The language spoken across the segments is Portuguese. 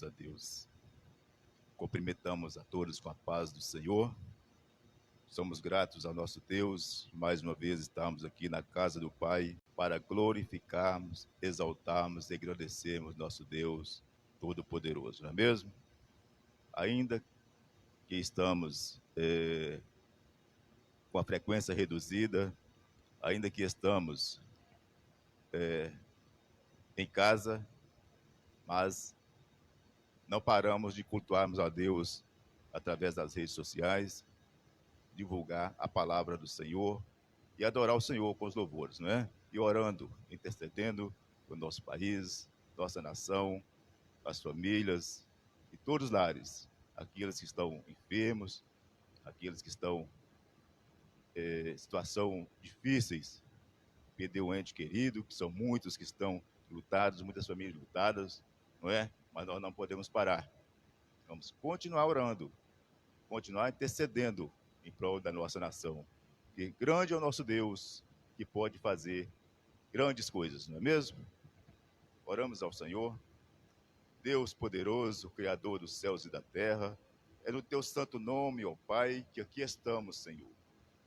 Glórias a Deus. Cumprimentamos a todos com a paz do Senhor. Somos gratos ao nosso Deus, mais uma vez estamos aqui na casa do Pai para glorificarmos, exaltarmos e agradecermos nosso Deus Todo-Poderoso, não é mesmo? Ainda que estamos com a frequência reduzida, ainda que estamos em casa, mas não paramos de cultuarmos a Deus através das redes sociais, divulgar a palavra do Senhor e adorar o Senhor com os louvores, não é? E orando, intercedendo por nosso país, nossa nação, as famílias e todos os lares, aqueles que estão enfermos, aqueles que estão em situação difíceis, perder um ente querido, que são muitos que estão lutados, muitas famílias lutadas, não é? Mas nós não podemos parar. Vamos continuar orando, continuar intercedendo em prol da nossa nação. Porque grande é o nosso Deus, que pode fazer grandes coisas, não é mesmo? Oramos ao Senhor. Deus poderoso, Criador dos céus e da terra, é no teu santo nome, ó Pai, que aqui estamos, Senhor.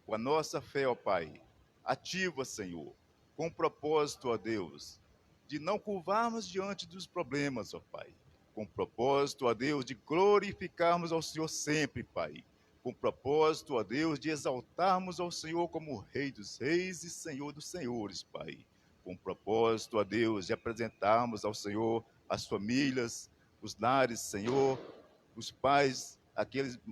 Com a nossa fé, ó Pai, ativa, Senhor, com o propósito, ó Deus, de não curvarmos diante dos problemas, ó Pai. Com o propósito, ó Deus, de glorificarmos ao Senhor sempre, Pai. Com o propósito, ó Deus, de exaltarmos ao Senhor como Rei dos Reis e Senhor dos Senhores, Pai. Com o propósito, ó Deus, de apresentarmos ao Senhor as famílias, os lares, Senhor, os pais,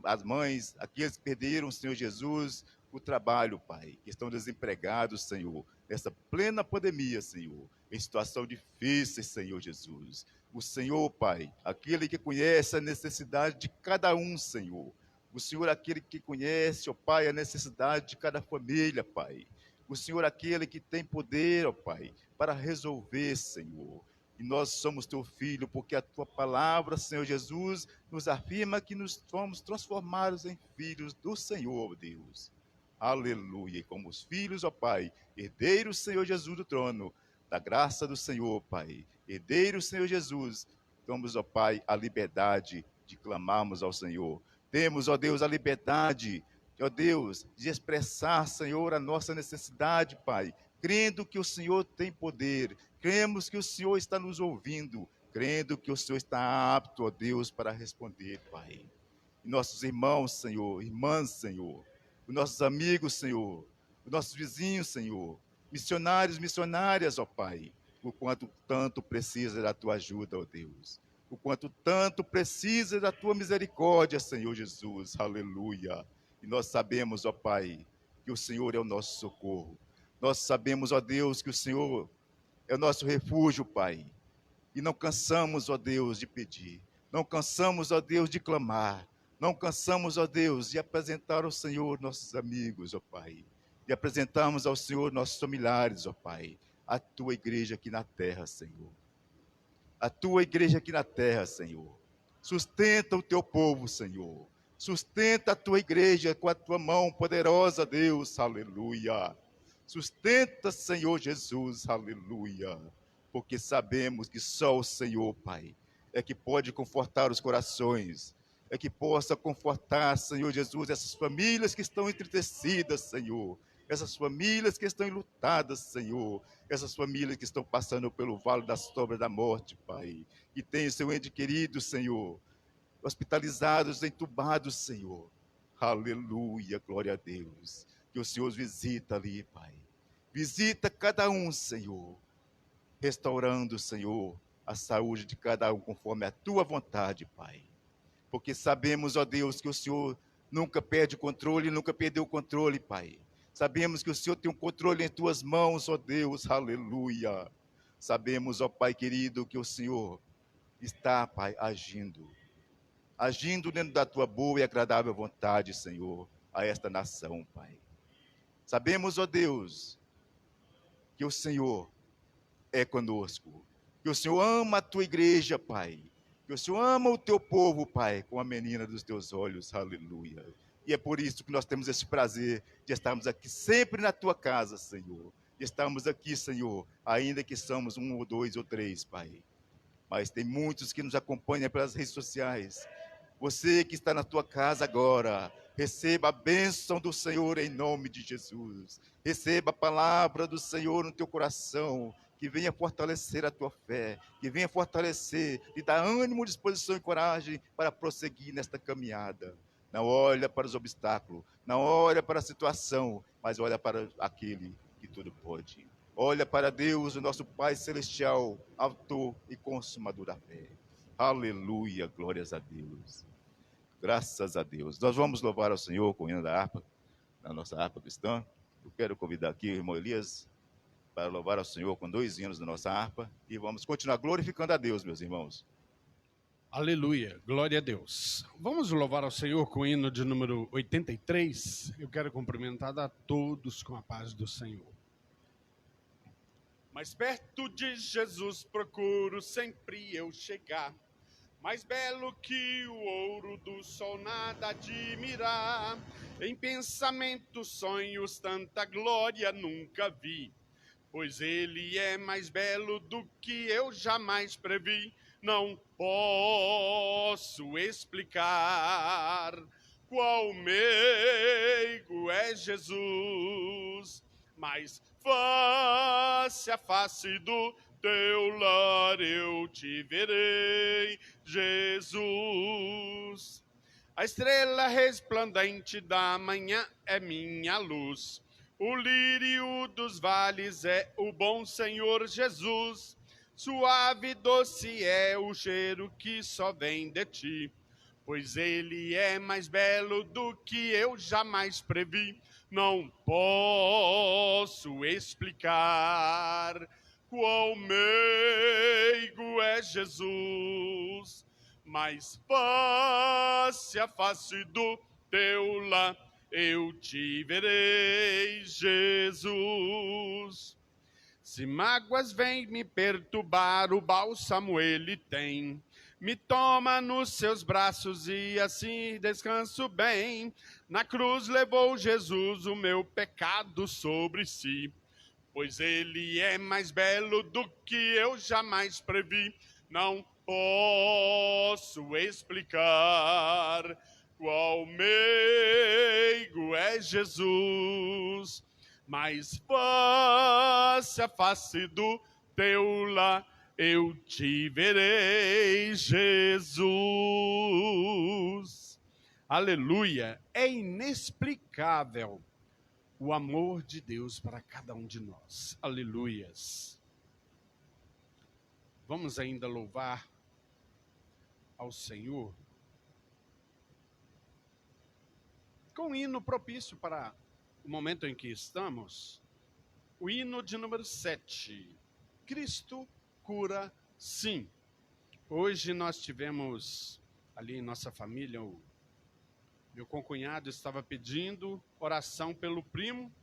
as mães, aqueles que perderam, Senhor Jesus, o trabalho, Pai, que estão desempregados, Senhor, nessa plena pandemia, Senhor, em situação difícil, Senhor Jesus. O Senhor, Pai, aquele que conhece a necessidade de cada um, Senhor. O Senhor, aquele que conhece, ó Pai, a necessidade de cada família, Pai. O Senhor, aquele que tem poder, ó Pai, para resolver, Senhor. E nós somos teu filho, porque a tua palavra, Senhor Jesus, nos afirma que nos fomos transformados em filhos do Senhor, Deus. Aleluia. E como os filhos, ó Pai, herdeiros, Senhor Jesus, do trono, da graça do Senhor, Pai. Herdeiros, Senhor Jesus, temos, ó Pai, a liberdade de clamarmos ao Senhor. Temos, ó Deus, a liberdade, ó Deus, de expressar, Senhor, a nossa necessidade, Pai, crendo que o Senhor tem poder, cremos que o Senhor está nos ouvindo, crendo que o Senhor está apto, ó Deus, para responder, Pai. E nossos irmãos, Senhor, irmãs, Senhor, os nossos amigos, Senhor, os nossos vizinhos, Senhor, missionários, missionárias, ó Pai, o quanto tanto precisa da tua ajuda, ó Deus, o quanto tanto precisa da tua misericórdia, Senhor Jesus, aleluia. E nós sabemos, ó Pai, que o Senhor é o nosso socorro. Nós sabemos, ó Deus, que o Senhor é o nosso refúgio, Pai. E não cansamos, ó Deus, de pedir. Não cansamos, ó Deus, de clamar. Não cansamos, ó Deus, de apresentar ao Senhor nossos amigos, ó Pai. De apresentarmos ao Senhor nossos familiares, ó Pai. A tua igreja aqui na terra, Senhor. A tua igreja aqui na terra, Senhor. Sustenta o teu povo, Senhor. Sustenta a tua igreja com a tua mão poderosa, Deus, aleluia. Sustenta, Senhor Jesus, aleluia. Porque sabemos que só o Senhor, Pai, é que pode confortar os corações, é que possa confortar, Senhor Jesus, essas famílias que estão entristecidas, Senhor, essas famílias que estão enlutadas, Senhor, essas famílias que estão passando pelo vale da sombra da morte, Pai, e tem seu ente querido, Senhor, hospitalizados, entubados, Senhor. Aleluia, glória a Deus. Que o Senhor os visita ali, Pai. Visita cada um, Senhor, restaurando, Senhor, a saúde de cada um conforme a tua vontade, Pai. Porque sabemos, ó Deus, que o Senhor nunca perde o controle, nunca perdeu o controle, Pai. Sabemos que o Senhor tem um controle em tuas mãos, ó Deus, aleluia. Sabemos, ó Pai querido, que o Senhor está, Pai, agindo dentro da tua boa e agradável vontade, Senhor, a esta nação, Pai. Sabemos, ó Deus, que o Senhor é conosco, que o Senhor ama a tua igreja, Pai, que o Senhor ama o teu povo, Pai, com a menina dos teus olhos, aleluia. E é por isso que nós temos esse prazer de estarmos aqui sempre na tua casa, Senhor. De estarmos aqui, Senhor, ainda que somos um ou dois ou três, Pai. mas tem muitos que nos acompanham pelas redes sociais. Você que está na tua casa agora, receba a bênção do Senhor em nome de Jesus. Receba a palavra do Senhor no teu coração, que venha fortalecer a tua fé, que venha fortalecer, te dar ânimo, disposição e coragem para prosseguir nesta caminhada. Não olha para os obstáculos, não olha para a situação, mas olha para aquele que tudo pode. Olha para Deus, o nosso Pai Celestial, autor e consumador da fé. Aleluia, glórias a Deus. Graças a Deus. Nós vamos louvar ao Senhor com o hino da harpa, na nossa harpa cristã. Eu quero convidar aqui o irmão Elias para louvar ao Senhor com 2 hinos da nossa harpa e vamos continuar glorificando a Deus, meus irmãos. Aleluia, glória a Deus. Vamos louvar ao Senhor com o hino de número 83. Eu quero cumprimentar a todos com a paz do Senhor. Mais perto de Jesus procuro sempre eu chegar, mais belo que o ouro do sol nada admirar. Em pensamentos, sonhos, tanta glória nunca vi, pois ele é mais belo do que eu jamais previ. Não posso explicar qual meigo é Jesus, mas face a face do teu lar eu te verei, Jesus. A estrela resplandente da manhã é minha luz, o lírio dos vales é o bom Senhor Jesus. Suave e doce é o cheiro que só vem de ti, pois ele é mais belo do que eu jamais previ. Não posso explicar qual meigo é Jesus, mas face a face do teu lar eu te verei, Jesus. Se mágoas vêm me perturbar, o bálsamo ele tem. Me toma nos seus braços e assim descanso bem. Na cruz levou Jesus o meu pecado sobre si, pois ele é mais belo do que eu jamais previ. Não posso explicar qual meigo é Jesus, mas face a face do teu lar eu te verei, Jesus. Aleluia! É inexplicável o amor de Deus para cada um de nós. Aleluias. Vamos ainda louvar ao Senhor com um hino propício para o momento em que estamos. O hino de número 7. Cristo cura sim. Hoje nós tivemos ali em nossa família, o meu concunhado estava pedindo oração pelo primo,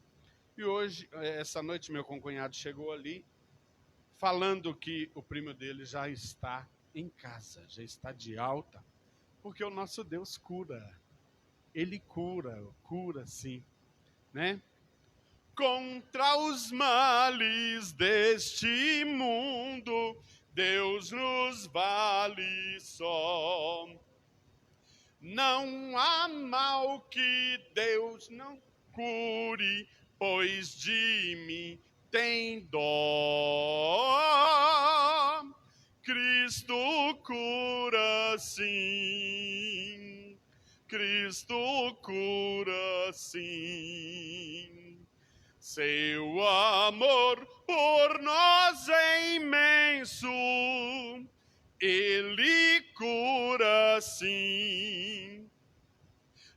e hoje, essa noite, meu concunhado chegou ali, falando que o primo dele já está em casa, já está de alta, porque o nosso Deus cura. Ele cura sim, né? Contra os males deste mundo, Deus nos vale só. Não há mal que Deus não cure, pois de mim tem dó. Cristo cura sim, Cristo cura sim. Seu amor por nós é imenso, ele cura sim.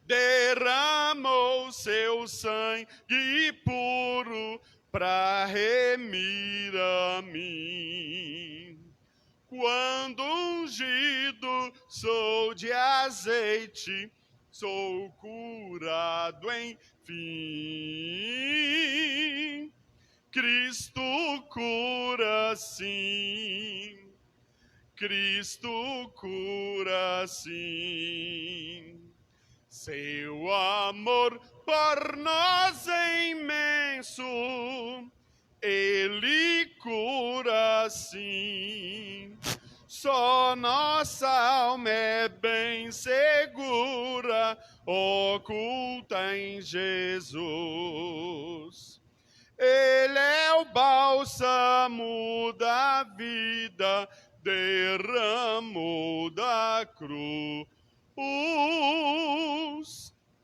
Derramou seu sangue puro para remir a mim. Quando ungido sou de azeite, sou curado enfim. Cristo cura sim, Cristo cura sim. Seu amor por nós é imenso, ele cura sim. Só nossa alma é bem segura, oculta em Jesus. Ele é o bálsamo da vida, derramou da cruz.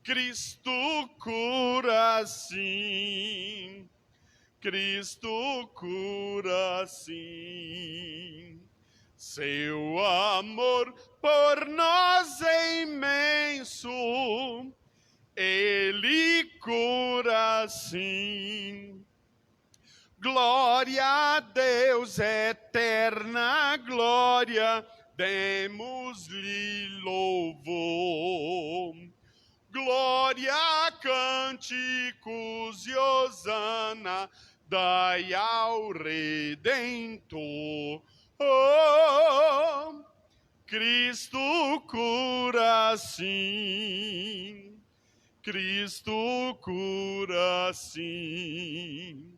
Cristo cura sim, Cristo cura sim. Seu amor por nós é imenso, Ele cura sim. Glória a Deus, eterna glória, demos-lhe louvor. Glória, cânticos e hosana, dai ao Redentor. Oh, Cristo cura sim, Cristo cura sim.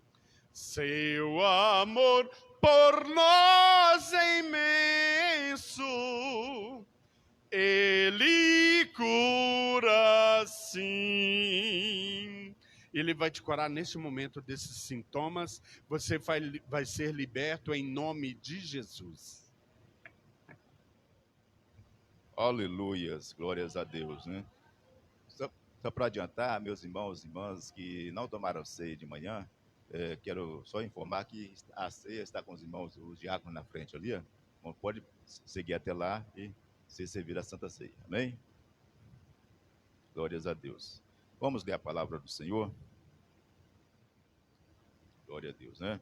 Seu amor por nós é imenso, Ele cura sim. Ele vai te curar nesse momento desses sintomas. Você vai ser liberto em nome de Jesus. Aleluias, glórias a Deus, né? Só para adiantar, meus irmãos e irmãs que não tomaram ceia de manhã, quero só informar que a ceia está com os irmãos, os diáconos na frente ali, ó. Então, pode seguir até lá e se servir a Santa Ceia, amém? Glórias a Deus. Vamos ler a palavra do Senhor. Glória a Deus, né?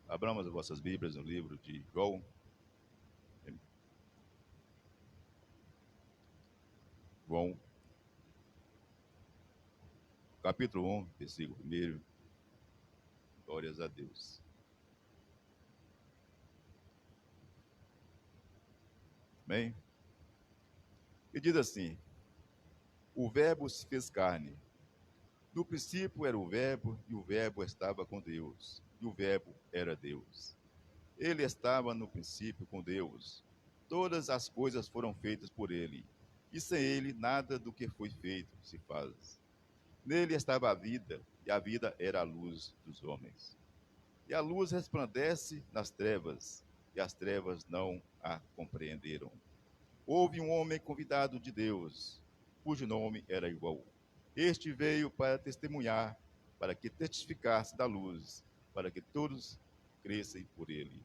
Abramos as vossas Bíblias no livro de João. João, capítulo 1, versículo 1. Glórias a Deus. Amém? E diz assim: o verbo se fez carne. No princípio era o verbo, e o verbo estava com Deus, e o verbo era Deus. Ele estava no princípio com Deus. Todas as coisas foram feitas por ele, e sem ele nada do que foi feito se faz. Nele estava a vida, e a vida era a luz dos homens. E a luz resplandece nas trevas, e as trevas não a compreenderam. Houve um homem convidado de Deus, cujo nome era igual. Este veio para testemunhar, para que testificasse da luz, para que todos crescem por ele.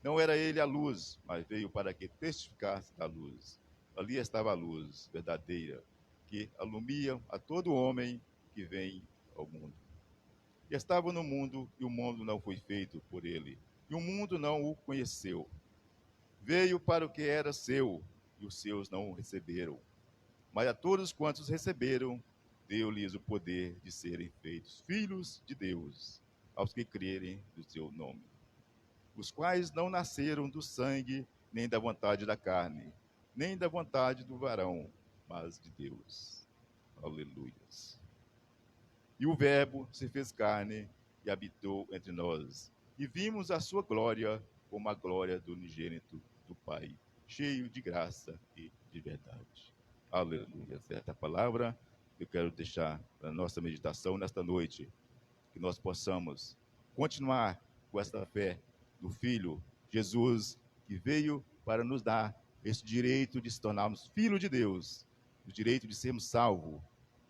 Não era ele a luz, mas veio para que testificasse da luz. Ali estava a luz verdadeira, que alumia a todo homem que vem ao mundo. E estava no mundo, e o mundo não foi feito por ele, e o mundo não o conheceu. Veio para o que era seu, e os seus não o receberam. Mas a todos quantos receberam, deu-lhes o poder de serem feitos filhos de Deus, aos que crerem no seu nome, os quais não nasceram do sangue, nem da vontade da carne, nem da vontade do varão, mas de Deus. Aleluias. E o Verbo se fez carne e habitou entre nós, e vimos a sua glória como a glória do unigênito do Pai, cheio de graça e de verdade. Aleluia. Certa palavra eu quero deixar na nossa meditação nesta noite, que nós possamos continuar com esta fé do Filho Jesus, que veio para nos dar esse direito de se tornarmos filhos de Deus, o direito de sermos salvos,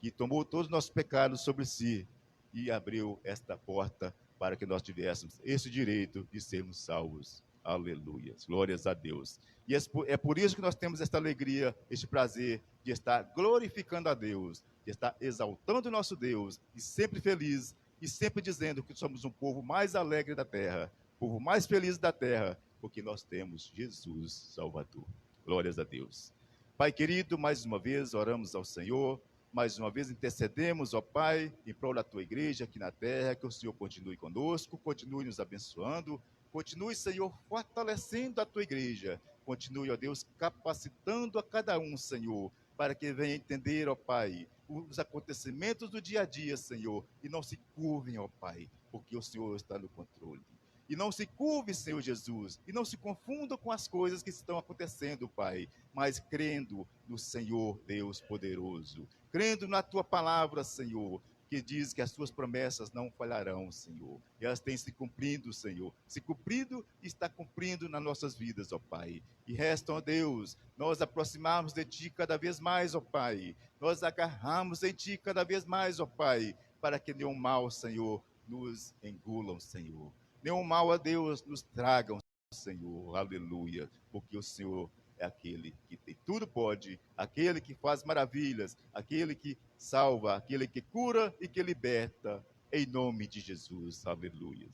que tomou todos os nossos pecados sobre si e abriu esta porta para que nós tivéssemos esse direito de sermos salvos. Aleluia. Glórias a Deus. E é por isso que nós temos esta alegria, este prazer de estar glorificando a Deus, de estar exaltando o nosso Deus, e sempre feliz, e sempre dizendo que somos um povo mais alegre da terra, o povo mais feliz da terra, porque nós temos Jesus Salvador. Glórias a Deus. Pai querido, mais uma vez oramos ao Senhor, mais uma vez intercedemos, ó Pai, em prol da tua igreja aqui na terra, que o Senhor continue conosco, continue nos abençoando, continue, Senhor, fortalecendo a tua igreja, continue, ó Deus, capacitando a cada um, Senhor, para que venha entender, ó Pai, os acontecimentos do dia a dia, Senhor, e não se curvem, ó Pai, porque o Senhor está no controle. E não se curve, Senhor Jesus, e não se confunda com as coisas que estão acontecendo, Pai, mas crendo no Senhor Deus poderoso, crendo na tua palavra, Senhor, que diz que as tuas promessas não falharão, Senhor. E elas têm se cumprindo, Senhor. Se cumprido e está cumprindo nas nossas vidas, ó Pai. E restam, ó Deus, nós aproximarmos de Ti cada vez mais, ó Pai. Nós agarramos em Ti cada vez mais, ó Pai, para que nenhum mal, Senhor, nos engulam, Senhor. Nenhum mal, ó Deus, nos tragam, Senhor. Aleluia. Porque o Senhor é aquele que tem tudo pode, aquele que faz maravilhas, aquele que salva, aquele que cura e que liberta, em nome de Jesus, aleluia.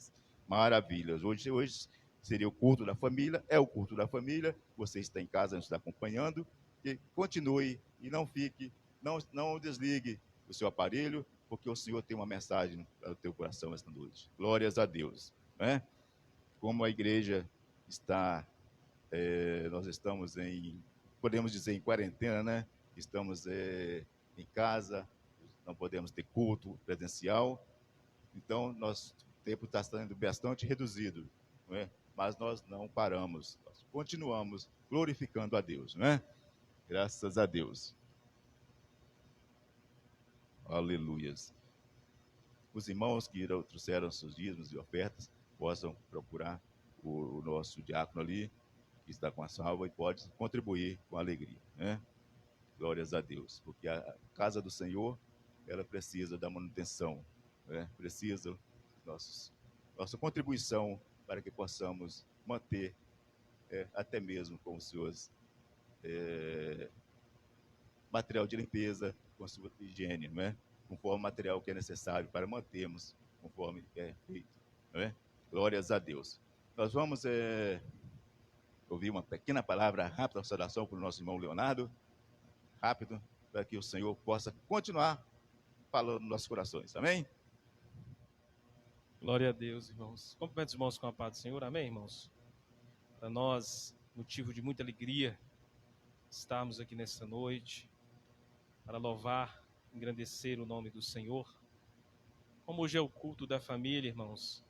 Maravilhas. Hoje seria o culto da família, é o culto da família, você está em casa, nos está acompanhando, e continue e não fique, não desligue o seu aparelho, porque o Senhor tem uma mensagem para o teu coração esta noite. Glórias a Deus. Né? Como a igreja está... nós estamos podemos dizer, em quarentena, né? Estamos em casa, não podemos ter culto presencial, então nosso tempo está sendo bastante reduzido, não é? Mas nós não paramos, nós continuamos glorificando a Deus, não é? Graças a Deus. Aleluias. Os irmãos que trouxeram seus dízimos e ofertas, possam procurar o nosso diácono ali, que está com a salva e pode contribuir com alegria, né? Glórias a Deus, porque a casa do Senhor, ela precisa da manutenção, né? Precisa nossa contribuição para que possamos manter, até mesmo com os seus material de limpeza, com sua higiene, né? Conforme o material que é necessário para mantermos conforme é feito, né? Glórias a Deus. Nós vamos ouvir uma pequena palavra rápida, uma saudação para o nosso irmão Leonardo, rápido, para que o Senhor possa continuar falando nos nossos corações, amém? Glória a Deus, irmãos. Cumprimento os irmãos com a paz do Senhor, amém, irmãos? Para nós, motivo de muita alegria, estarmos aqui nesta noite, para louvar, engrandecer o nome do Senhor. Como hoje é o culto da família, irmãos,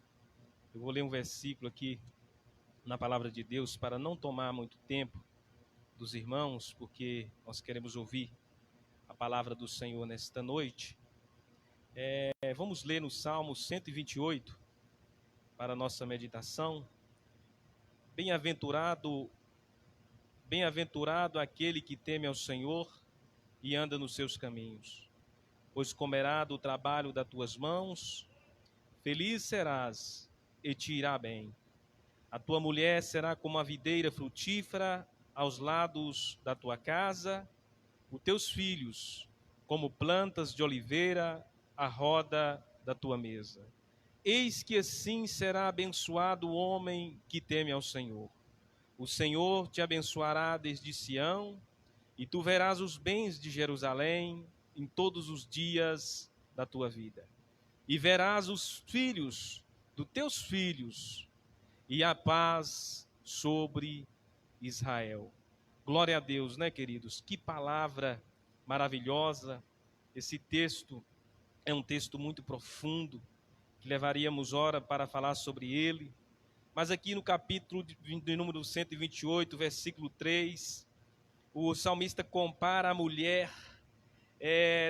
eu vou ler um versículo aqui, na palavra de Deus, para não tomar muito tempo dos irmãos, porque nós queremos ouvir a palavra do Senhor nesta noite. Vamos ler no Salmo 128, para a nossa meditação. Bem-aventurado aquele que teme ao Senhor e anda nos seus caminhos, pois comerá do trabalho das tuas mãos, feliz serás e te irá bem. A tua mulher será como a videira frutífera aos lados da tua casa, os teus filhos como plantas de oliveira à roda da tua mesa. Eis que assim será abençoado o homem que teme ao Senhor. O Senhor te abençoará desde Sião, e tu verás os bens de Jerusalém em todos os dias da tua vida. E verás os filhos dos teus filhos, e a paz sobre Israel. Glória a Deus, né, queridos? Que palavra maravilhosa. Esse texto é um texto muito profundo, que levaríamos hora para falar sobre ele. Mas aqui no capítulo de número 128, versículo 3, o salmista compara a mulher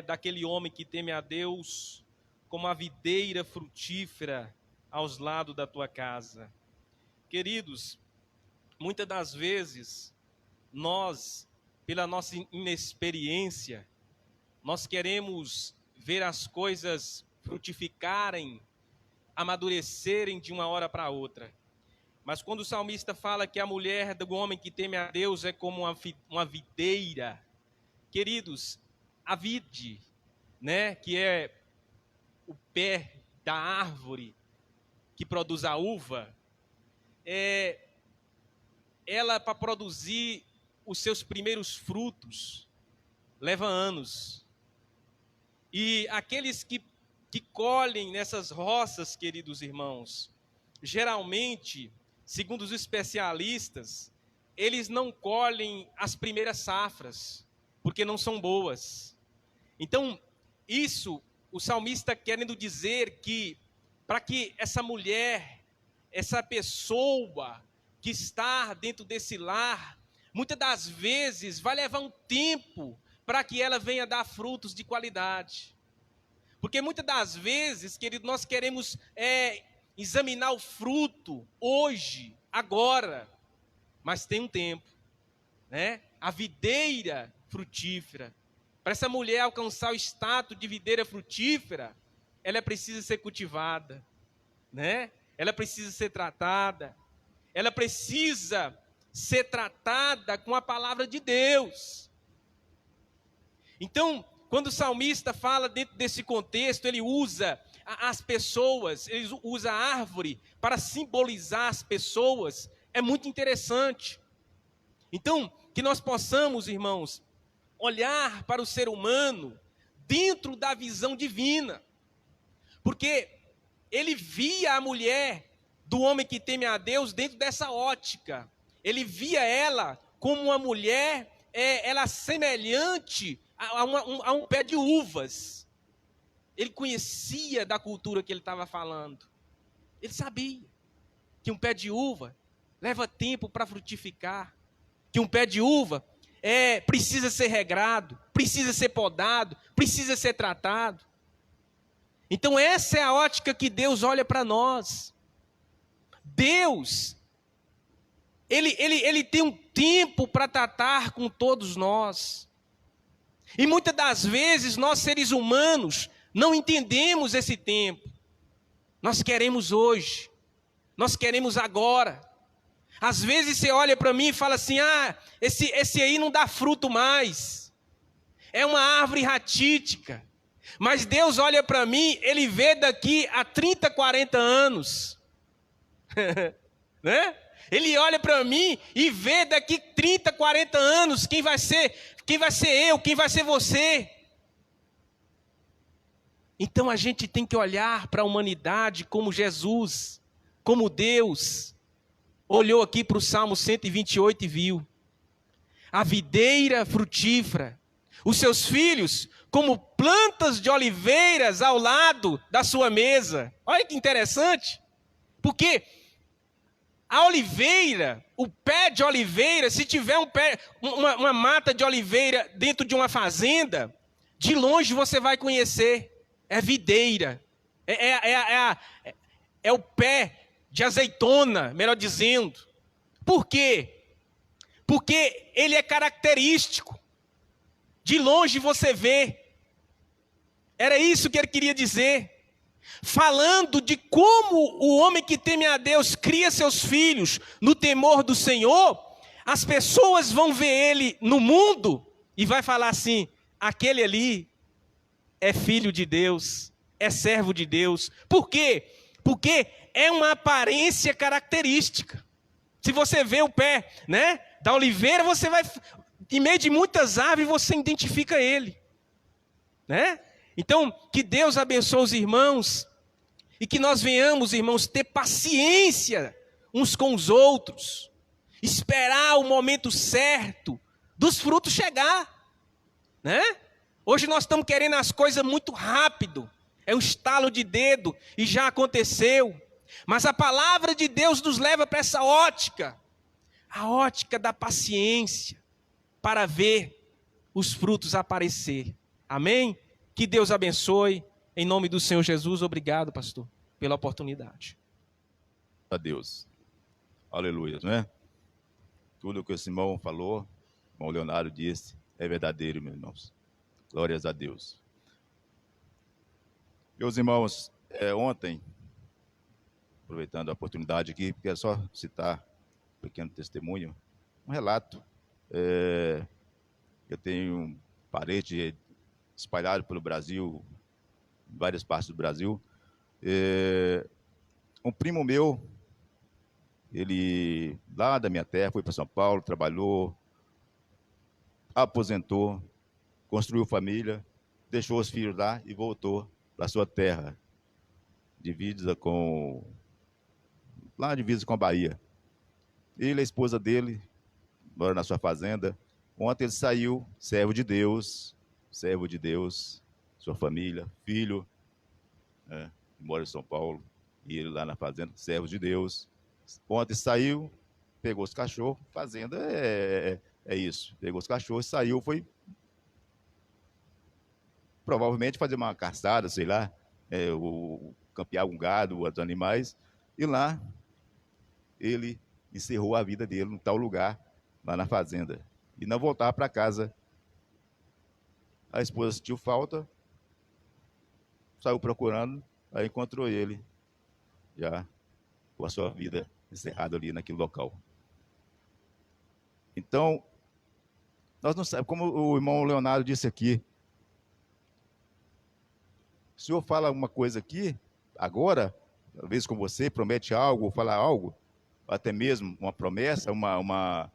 daquele homem que teme a Deus como a videira frutífera aos lados da tua casa. Queridos, muitas das vezes, nós, pela nossa inexperiência, nós queremos ver as coisas frutificarem, amadurecerem de uma hora para outra. Mas quando o salmista fala que a mulher do homem que teme a Deus é como uma videira, queridos, a vide, né, que é o pé da árvore que produz a uva, ela, para produzir os seus primeiros frutos, leva anos. E aqueles que colhem nessas roças, queridos irmãos, geralmente, segundo os especialistas, eles não colhem as primeiras safras, porque não são boas. Então, isso, o salmista querendo dizer que, para que essa mulher essa pessoa que está dentro desse lar, muitas das vezes vai levar um tempo para que ela venha dar frutos de qualidade. Porque muitas das vezes, querido, nós queremos examinar o fruto hoje, agora, mas tem um tempo, né? A videira frutífera. Para essa mulher alcançar o status de videira frutífera, ela precisa ser cultivada, né? Ela precisa ser tratada. Ela precisa ser tratada com a palavra de Deus. Então, quando o salmista fala dentro desse contexto, ele usa as pessoas, ele usa a árvore para simbolizar as pessoas, é muito interessante. Então, que nós possamos, irmãos, olhar para o ser humano dentro da visão divina. Porque ele via a mulher do homem que teme a Deus dentro dessa ótica. Ele via ela como uma mulher, ela semelhante a um pé de uvas. Ele conhecia da cultura que ele estava falando. Ele sabia que um pé de uva leva tempo para frutificar. Que um pé de uva precisa ser regrado, precisa ser podado, precisa ser tratado. Então essa é a ótica que Deus olha para nós. Deus, ele tem um tempo para tratar com todos nós. E muitas das vezes nós seres humanos não entendemos esse tempo. Nós queremos hoje, nós queremos agora. Às vezes você olha para mim e fala assim, esse aí não dá fruto mais. É uma árvore ratítica. Mas Deus olha para mim, Ele vê daqui a 30, 40 anos. Né? Ele olha para mim e vê daqui 30, 40 anos quem vai ser eu, quem vai ser você. Então a gente tem que olhar para a humanidade como Jesus, como Deus. Olhou aqui para o Salmo 128 e viu. A videira frutífera, os seus filhos como plantas de oliveiras ao lado da sua mesa. Olha que interessante. Porque a oliveira, o pé de oliveira, se tiver uma mata de oliveira dentro de uma fazenda, de longe você vai conhecer. É videira. É o pé de azeitona, melhor dizendo. Por quê? Porque ele é característico. De longe você vê. Era isso que ele queria dizer. Falando de como o homem que teme a Deus cria seus filhos no temor do Senhor, as pessoas vão ver ele no mundo e vai falar assim, aquele ali é filho de Deus, é servo de Deus. Por quê? Porque é uma aparência característica. Se você vê o pé, né, da oliveira, você vai, em meio de muitas árvores, você identifica ele, né? Então, que Deus abençoe os irmãos e que nós venhamos, irmãos, ter paciência uns com os outros, esperar o momento certo dos frutos chegar, né? Hoje nós estamos querendo as coisas muito rápido, é um estalo de dedo e já aconteceu. Mas a palavra de Deus nos leva para essa ótica, a ótica da paciência, para ver os frutos aparecer. Amém? Que Deus abençoe, em nome do Senhor Jesus. Obrigado, pastor, pela oportunidade. A Deus. Aleluia, não é? Tudo o que o Simão falou, o irmão Leonardo disse, é verdadeiro, meus irmãos. Glórias a Deus. Meus irmãos, ontem, aproveitando a oportunidade aqui, quero só citar um pequeno testemunho, um relato. Eu tenho um parente espalhado pelo Brasil, em várias partes do Brasil. Um primo meu, ele lá da minha terra, foi para São Paulo, trabalhou, aposentou, construiu família, deixou os filhos lá e voltou para sua terra, divisa com a Bahia. Ele e a esposa dele, mora na sua fazenda. Ontem ele saiu, servo de Deus, sua família, filho, mora em São Paulo, E ele lá na fazenda, servo de Deus. Ontem saiu, pegou os cachorros, fazenda é isso. Pegou os cachorros, saiu, foi provavelmente fazer uma caçada, sei lá, campear um gado, os animais. E lá ele encerrou a vida dele num tal lugar, lá na fazenda. E não voltava para casa. A esposa sentiu falta, saiu procurando, aí encontrou ele, já com a sua vida encerrada ali naquele local. Então, nós não sabemos, como o irmão Leonardo disse aqui, o senhor fala alguma coisa aqui, agora, talvez com você, promete algo, fala algo, até mesmo uma promessa, uma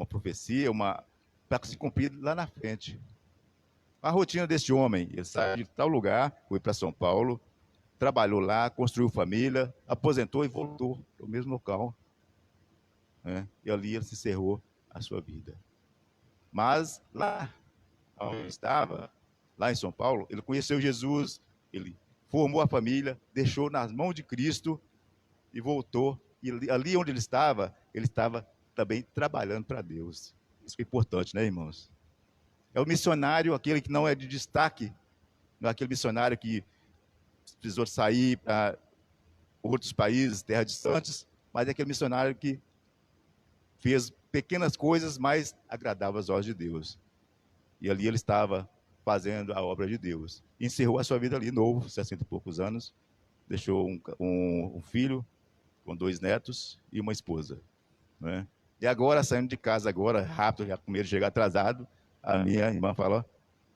profecia, para se cumprir lá na frente. A rotina desse homem, ele saiu de tal lugar, foi para São Paulo, trabalhou lá, construiu família, aposentou e voltou para o mesmo local. Né? E ali ele se encerrou a sua vida. Mas lá onde ele estava, lá em São Paulo, ele conheceu Jesus, ele formou a família, deixou nas mãos de Cristo e voltou. E ali onde ele estava também trabalhando para Deus. Isso é importante, né, irmãos? É o missionário, aquele que não é de destaque, não é aquele missionário que precisou sair para outros países, terras distantes, mas é aquele missionário que fez pequenas coisas, mas agradáveis aos olhos de Deus. E ali ele estava fazendo a obra de Deus. Encerrou a sua vida ali, novo, 60 e poucos anos, deixou um filho com 2 netos e uma esposa. Né? E agora, saindo de casa agora, rápido, já com medo de chegar atrasado, a minha irmã fala,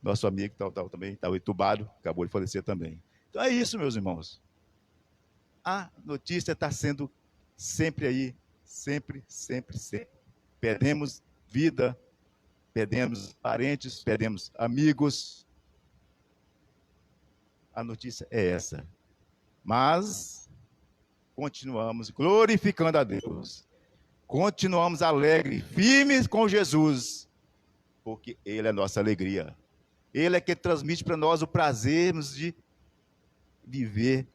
nosso amigo também estava entubado, acabou de falecer também. Então é isso, meus irmãos. A notícia está sendo sempre aí, sempre, sempre, sempre. Perdemos vida, perdemos parentes, perdemos amigos. A notícia é essa. Mas continuamos glorificando a Deus. Continuamos alegres, firmes com Jesus, porque Ele é a nossa alegria. Ele é que transmite para nós o prazer de viver,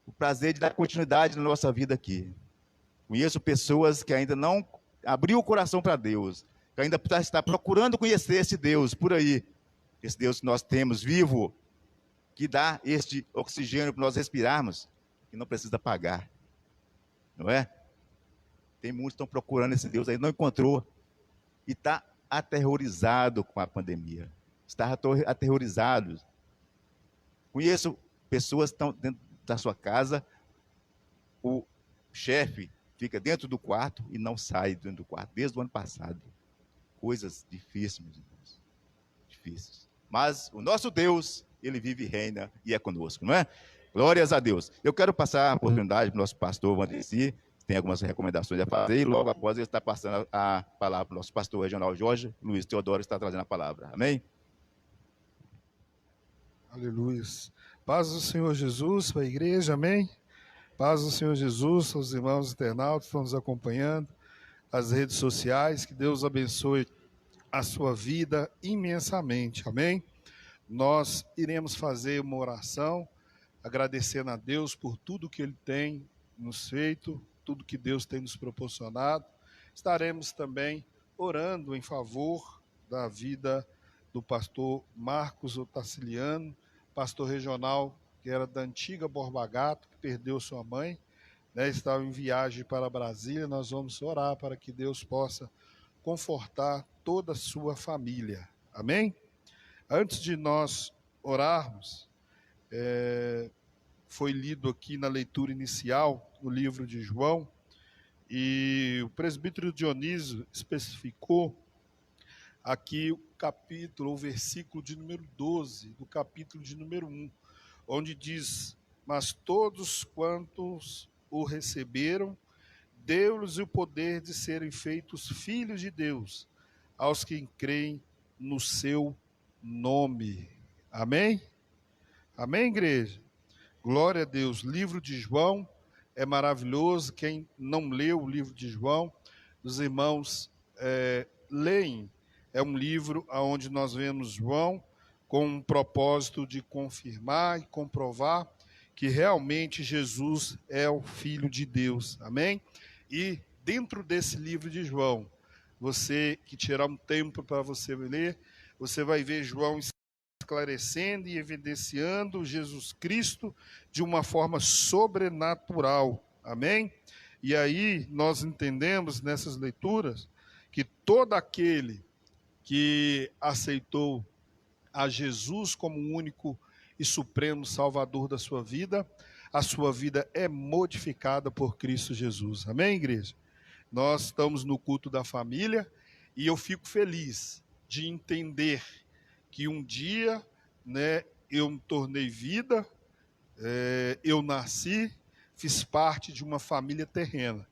o prazer de dar continuidade na nossa vida aqui. Conheço pessoas que ainda não abriu o coração para Deus, que ainda está procurando conhecer esse Deus por aí, esse Deus que nós temos vivo, que dá este oxigênio para nós respirarmos, que não precisa pagar, não é? Tem muitos que estão procurando esse Deus aí, não encontrou, e está aterrorizado com a pandemia, está aterrorizado. Conheço pessoas que estão dentro da sua casa, o chefe fica dentro do quarto e não sai dentro do quarto, desde o ano passado. Coisas difíceis, meus irmãos. Difíceis. Mas o nosso Deus, Ele vive e reina e é conosco, não é? Glórias a Deus. Eu quero passar a oportunidade para o nosso pastor Vandeci, que tem algumas recomendações a fazer, e logo após ele está passando a palavra para o nosso pastor regional Jorge Luiz Teodoro, está trazendo a palavra. Amém? Aleluia. Paz do Senhor Jesus para a igreja, amém? Paz do Senhor Jesus aos irmãos internautas que estão nos acompanhando, as redes sociais, que Deus abençoe a sua vida imensamente, amém? Nós iremos fazer uma oração, agradecendo a Deus por tudo que Ele tem nos feito, tudo que Deus tem nos proporcionado. Estaremos também orando em favor da vida do pastor Marcos Otaciliano, pastor regional que era da antiga Borba Gato, que perdeu sua mãe, né, estava em viagem para Brasília. Nós vamos orar para que Deus possa confortar toda a sua família, amém? Antes de nós orarmos, foi lido aqui na leitura inicial o livro de João, e o presbítero Dionísio especificou aqui o capítulo, o versículo de número 12, do capítulo de número 1, onde diz, mas todos quantos o receberam, deu-lhes o poder de serem feitos filhos de Deus, aos que creem no seu nome. Amém? Amém, igreja? Glória a Deus. Livro de João é maravilhoso. Quem não leu o livro de João, os irmãos leem. É um livro onde nós vemos João com um propósito de confirmar e comprovar que realmente Jesus é o Filho de Deus, amém? E dentro desse livro de João, você que tirar um tempo para você ler, você vai ver João esclarecendo e evidenciando Jesus Cristo de uma forma sobrenatural, amém? E aí nós entendemos nessas leituras que todo aquele que aceitou a Jesus como o único e supremo Salvador da sua vida, a sua vida é modificada por Cristo Jesus. Amém, igreja? Nós estamos no culto da família e eu fico feliz de entender que um dia, né, eu me tornei vida, eu nasci, fiz parte de uma família terrena,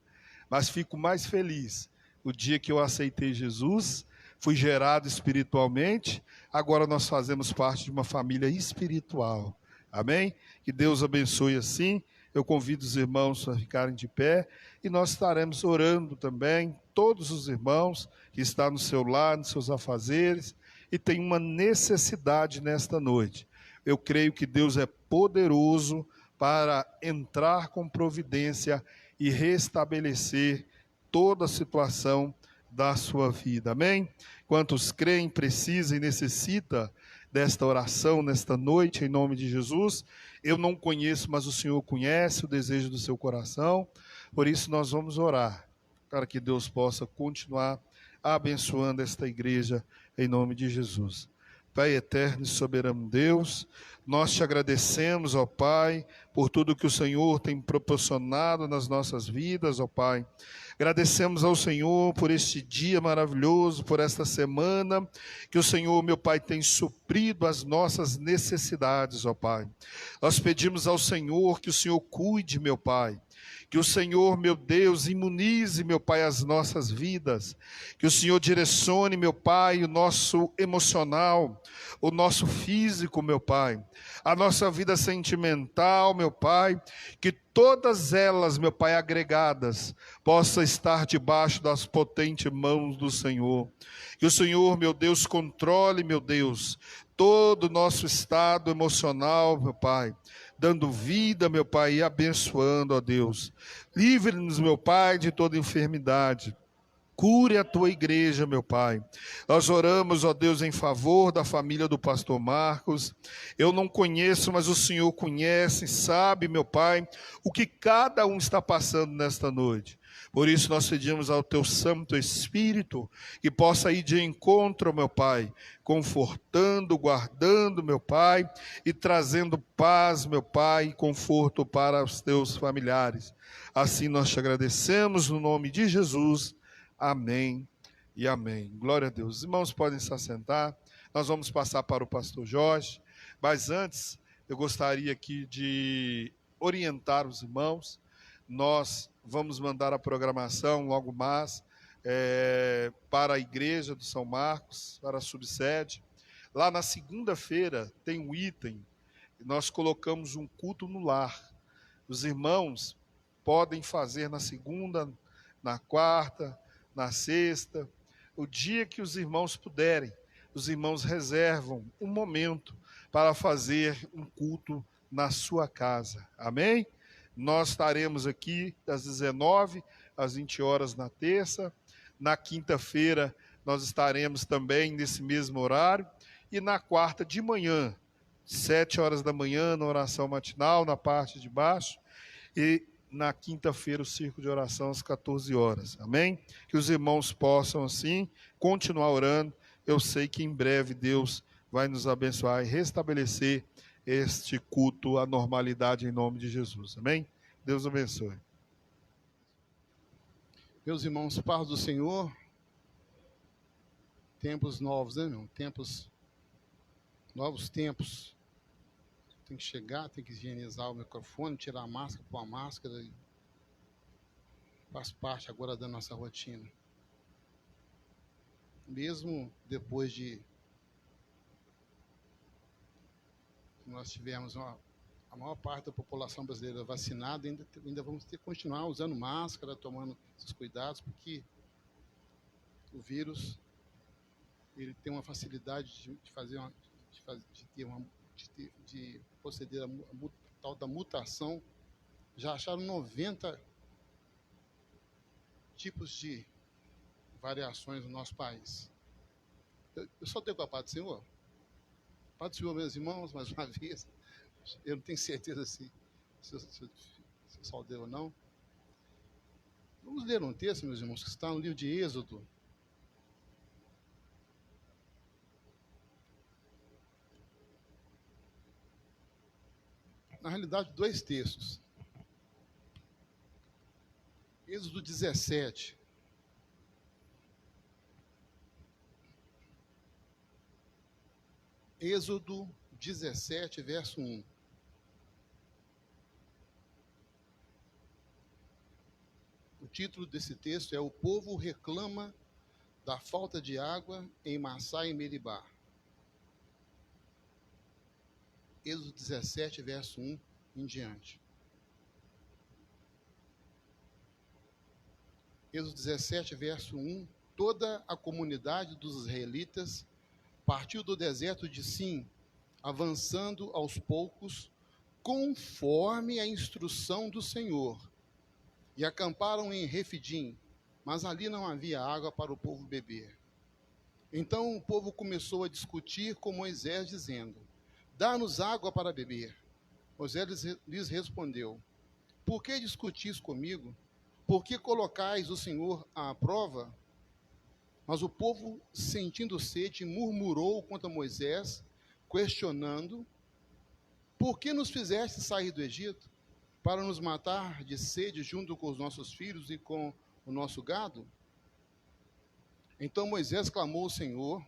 mas fico mais feliz o dia que eu aceitei Jesus, fui gerado espiritualmente, agora nós fazemos parte de uma família espiritual. Amém? Que Deus abençoe assim. Eu convido os irmãos a ficarem de pé e nós estaremos orando também, todos os irmãos que estão no seu lar, nos seus afazeres e tem uma necessidade nesta noite. Eu creio que Deus é poderoso para entrar com providência e restabelecer toda a situação da sua vida. Amém? Quantos creem, precisam e necessitam desta oração nesta noite, em nome de Jesus. Eu não conheço, mas o Senhor conhece o desejo do seu coração. Por isso nós vamos orar, para que Deus possa continuar abençoando esta igreja, em nome de Jesus. Pai eterno e soberano Deus, nós te agradecemos, ó Pai, por tudo que o Senhor tem proporcionado nas nossas vidas, ó Pai. Agradecemos ao Senhor por este dia maravilhoso, por esta semana, que o Senhor, meu Pai, tem suprido as nossas necessidades, ó Pai. Nós pedimos ao Senhor que o Senhor cuide, meu Pai. Que o Senhor, meu Deus, imunize, meu Pai, as nossas vidas. Que o Senhor direcione, meu Pai, o nosso emocional, o nosso físico, meu Pai. A nossa vida sentimental, meu Pai. Que todas elas, meu Pai, agregadas, possam estar debaixo das potentes mãos do Senhor. Que o Senhor, meu Deus, controle, meu Deus, todo o nosso estado emocional, meu Pai. Dando vida, meu Pai, e abençoando, ó Deus. Livre-nos, meu Pai, de toda enfermidade. Cure a tua igreja, meu Pai. Nós oramos, ó Deus, em favor da família do pastor Marcos. Eu não conheço, mas o Senhor conhece, sabe, meu Pai, o que cada um está passando nesta noite. Por isso nós pedimos ao teu Santo Espírito que possa ir de encontro, meu Pai, confortando, guardando, meu Pai, e trazendo paz, meu Pai, e conforto para os teus familiares. Assim nós te agradecemos no nome de Jesus. Amém e amém. Glória a Deus. Os irmãos podem se assentar. Nós vamos passar para o pastor Jorge, mas antes eu gostaria aqui de orientar os irmãos. Nós vamos mandar a programação logo mais para a igreja do São Marcos, para a subsede. Lá na segunda-feira tem um item, nós colocamos um culto no lar. Os irmãos podem fazer na segunda, na quarta, na sexta, o dia que os irmãos puderem. Os irmãos reservam um momento para fazer um culto na sua casa. Amém? Nós estaremos aqui das 19 às 20 horas na terça. Na quinta-feira nós estaremos também nesse mesmo horário. E na quarta de manhã, 7 horas da manhã, na oração matinal, na parte de baixo. E na quinta-feira o círculo de oração às 14 horas. Amém? Que os irmãos possam, assim, continuar orando. Eu sei que em breve Deus vai nos abençoar e restabelecer este culto à normalidade em nome de Jesus. Amém? Deus abençoe. Meus irmãos, paz do Senhor. Tempos novos, né, meu? Novos tempos. Tem que chegar, tem que higienizar o microfone, tirar a máscara, pôr a máscara. Faz parte agora da nossa rotina. Mesmo depois de nós tivemos a maior parte da população brasileira vacinada, ainda vamos ter que continuar usando máscara, tomando esses cuidados, porque o vírus ele tem uma facilidade de proceder a tal da mutação, já acharam 90 tipos de variações no nosso país. Eu só tenho com a paz do Senhor. Paz do Senhor, meus irmãos, mais uma vez. Eu não tenho certeza se eu saudei ou não. Vamos ler um texto, meus irmãos, que está no livro de Êxodo. Na realidade, 2 textos. Êxodo 17. Êxodo 17, verso 1. O título desse texto é O Povo Reclama da Falta de Água em Massá e Meribá. Êxodo 17, verso 1 em diante. Êxodo 17, verso 1. Toda a comunidade dos israelitas partiu do deserto de Sim, avançando aos poucos, conforme a instrução do Senhor, e acamparam em Refidim, mas ali não havia água para o povo beber. Então o povo começou a discutir com Moisés, dizendo: dá-nos água para beber. Moisés lhes respondeu: por que discutis comigo? Por que colocais o Senhor à prova? Mas o povo, sentindo sede, murmurou contra Moisés, questionando: por que nos fizeste sair do Egito? Para nos matar de sede junto com os nossos filhos e com o nosso gado? Então Moisés clamou ao Senhor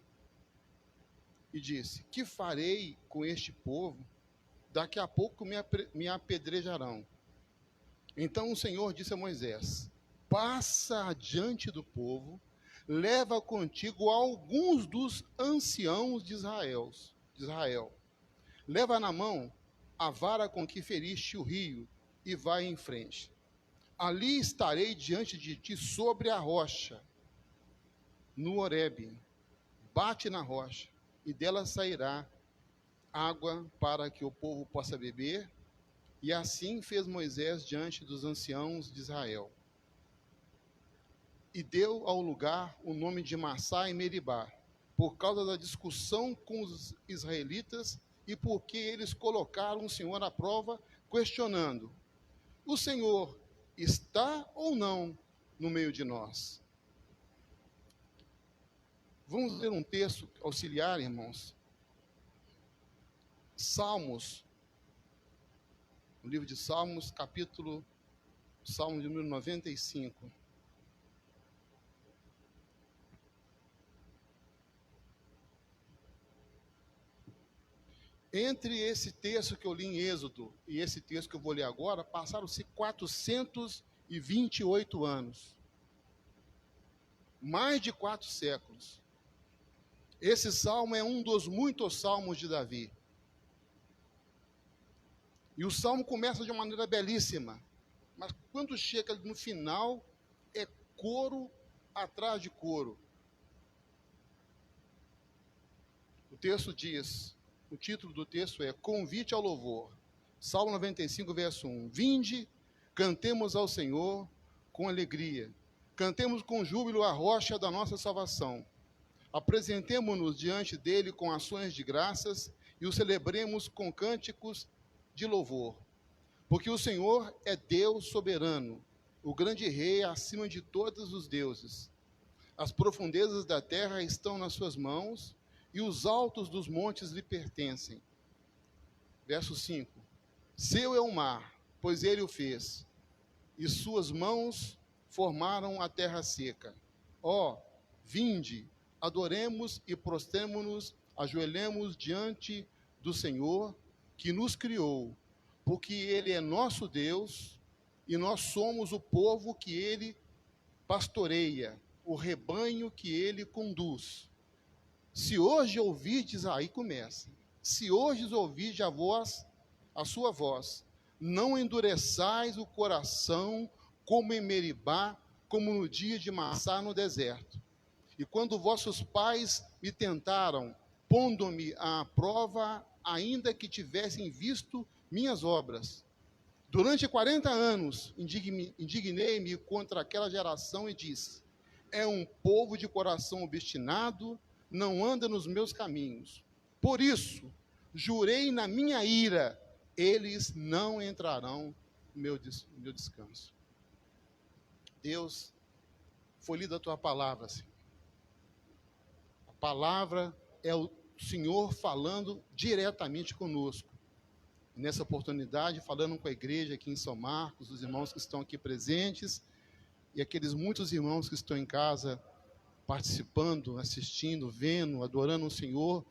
e disse: que farei com este povo? Daqui a pouco me apedrejarão. Então o Senhor disse a Moisés: passa adiante do povo, leva contigo alguns dos anciãos de Israel. Leva na mão a vara com que feriste o rio e vai em frente. Ali estarei diante de ti sobre a rocha, no Horebe. Bate na rocha, e dela sairá água para que o povo possa beber. E assim fez Moisés diante dos anciãos de Israel. E deu ao lugar o nome de Massá e Meribá, por causa da discussão com os israelitas e porque eles colocaram o Senhor à prova, questionando: o Senhor está ou não no meio de nós? Vamos ler um texto auxiliar, irmãos. Salmos, o livro de Salmos, Salmo de número 95. Entre esse texto que eu li em Êxodo e esse texto que eu vou ler agora, passaram-se 428 anos. Mais de 4 séculos. Esse salmo é um dos muitos salmos de Davi. E o salmo começa de uma maneira belíssima, mas quando chega no final, é coro atrás de coro. O texto diz, o título do texto é Convite ao Louvor. Salmo 95, verso 1. Vinde, cantemos ao Senhor com alegria. Cantemos com júbilo a rocha da nossa salvação. Apresentemo-nos diante dele com ações de graças e o celebremos com cânticos de louvor. Porque o Senhor é Deus soberano, o grande rei acima de todos os deuses. As profundezas da terra estão nas suas mãos e os altos dos montes lhe pertencem. Verso 5. Seu é o mar, pois ele o fez, e suas mãos formaram a terra seca. Ó, vinde, adoremos e prostremo-nos, ajoelhemos diante do Senhor, que nos criou, porque ele é nosso Deus, e nós somos o povo que ele pastoreia, o rebanho que ele conduz. Se hoje ouvides, aí começa, se hoje ouvides a sua voz, não endureçais o coração como em Meribá, como no dia de Massá no deserto. E quando vossos pais me tentaram, pondo-me à prova, ainda que tivessem visto minhas obras. Durante 40 anos, indignei-me contra aquela geração e disse: é um povo de coração obstinado, não anda nos meus caminhos. Por isso, jurei na minha ira, eles não entrarão no meu descanso. Deus, foi lida a tua palavra, Senhor. A palavra é o Senhor falando diretamente conosco. Nessa oportunidade, falando com a igreja aqui em São Marcos, os irmãos que estão aqui presentes e aqueles muitos irmãos que estão em casa participando, assistindo, vendo, adorando o Senhor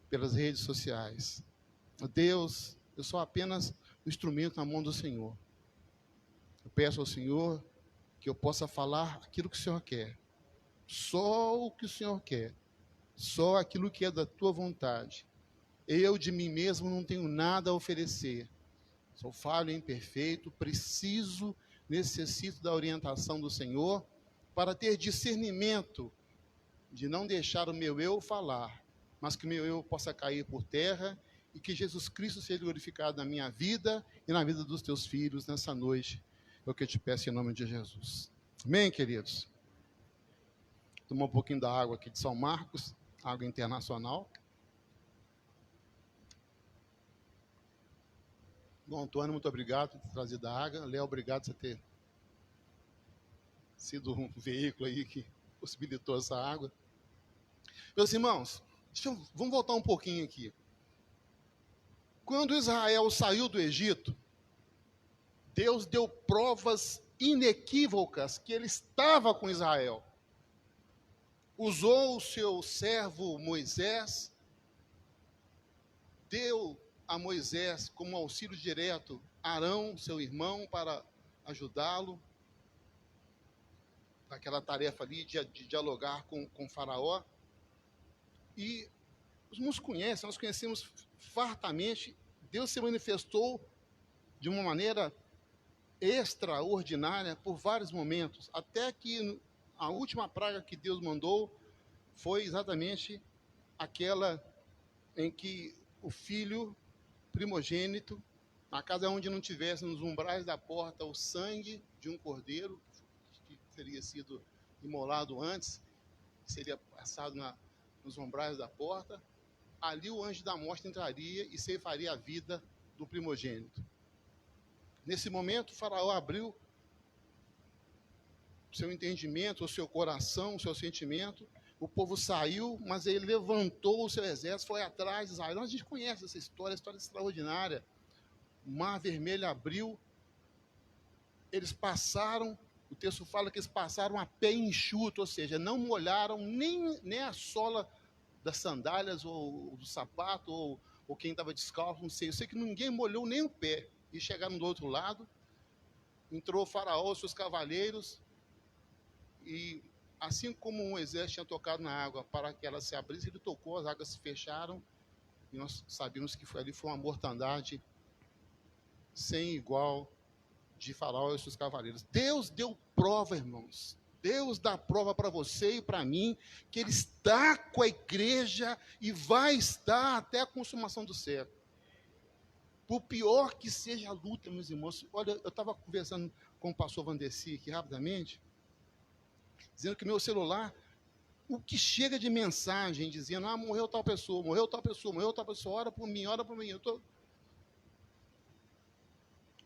pelas redes sociais. Deus, eu sou apenas um instrumento na mão do Senhor. Eu peço ao Senhor que eu possa falar aquilo que o Senhor quer. Só o que o Senhor quer. Só aquilo que é da tua vontade. Eu de mim mesmo não tenho nada a oferecer. Sou falho e imperfeito, necessito da orientação do Senhor para ter discernimento de não deixar o meu eu falar, mas que o meu eu possa cair por terra e que Jesus Cristo seja glorificado na minha vida e na vida dos teus filhos nessa noite. É o que eu te peço em nome de Jesus. Amém, queridos? Tomar um pouquinho da água aqui de São Marcos, água internacional. Bom, Antônio, muito obrigado por ter trazido a água. Léo, obrigado por você ter sido um veículo aí que possibilitou essa água. Meus irmãos, vamos voltar um pouquinho aqui. Quando Israel saiu do Egito, Deus deu provas inequívocas que ele estava com Israel. Usou o seu servo Moisés, deu a Moisés como auxílio direto Arão, seu irmão, para ajudá-lo naquela tarefa ali de dialogar com Faraó. E nós conhecemos fartamente. Deus se manifestou de uma maneira extraordinária por vários momentos, até que a última praga que Deus mandou foi exatamente aquela em que o filho primogênito, na casa onde não tivesse nos umbrais da porta o sangue de um cordeiro, que teria sido imolado antes, seria passado nos umbrais da porta, ali o anjo da morte entraria e ceifaria a vida do primogênito. Nesse momento, o Faraó abriu seu entendimento, o seu coração, o seu sentimento. O povo saiu, mas ele levantou o seu exército, foi atrás de Israel. A gente conhece essa história extraordinária. O Mar Vermelho abriu, eles passaram, o texto fala que eles passaram a pé enxuto, ou seja, não molharam nem a sola das sandálias ou do sapato, ou quem estava descalço, não sei. Eu sei que ninguém molhou nem o pé. E chegaram do outro lado, entrou o Faraó, os seus cavaleiros, e assim como Moisés tinha tocado na água para que ela se abrisse, ele tocou, as águas se fecharam, e nós sabemos que ali foi uma mortandade sem igual de Faraó e os seus cavaleiros. Deus deu prova, irmãos. Deus dá prova para você e para mim, que Ele está com a igreja e vai estar até a consumação do século. Por pior que seja a luta, meus irmãos. Olha, eu estava conversando com o pastor Vandeci aqui rapidamente, dizendo que meu celular, o que chega de mensagem, dizendo, morreu tal pessoa, morreu tal pessoa, morreu tal pessoa, ora por mim, ora por mim.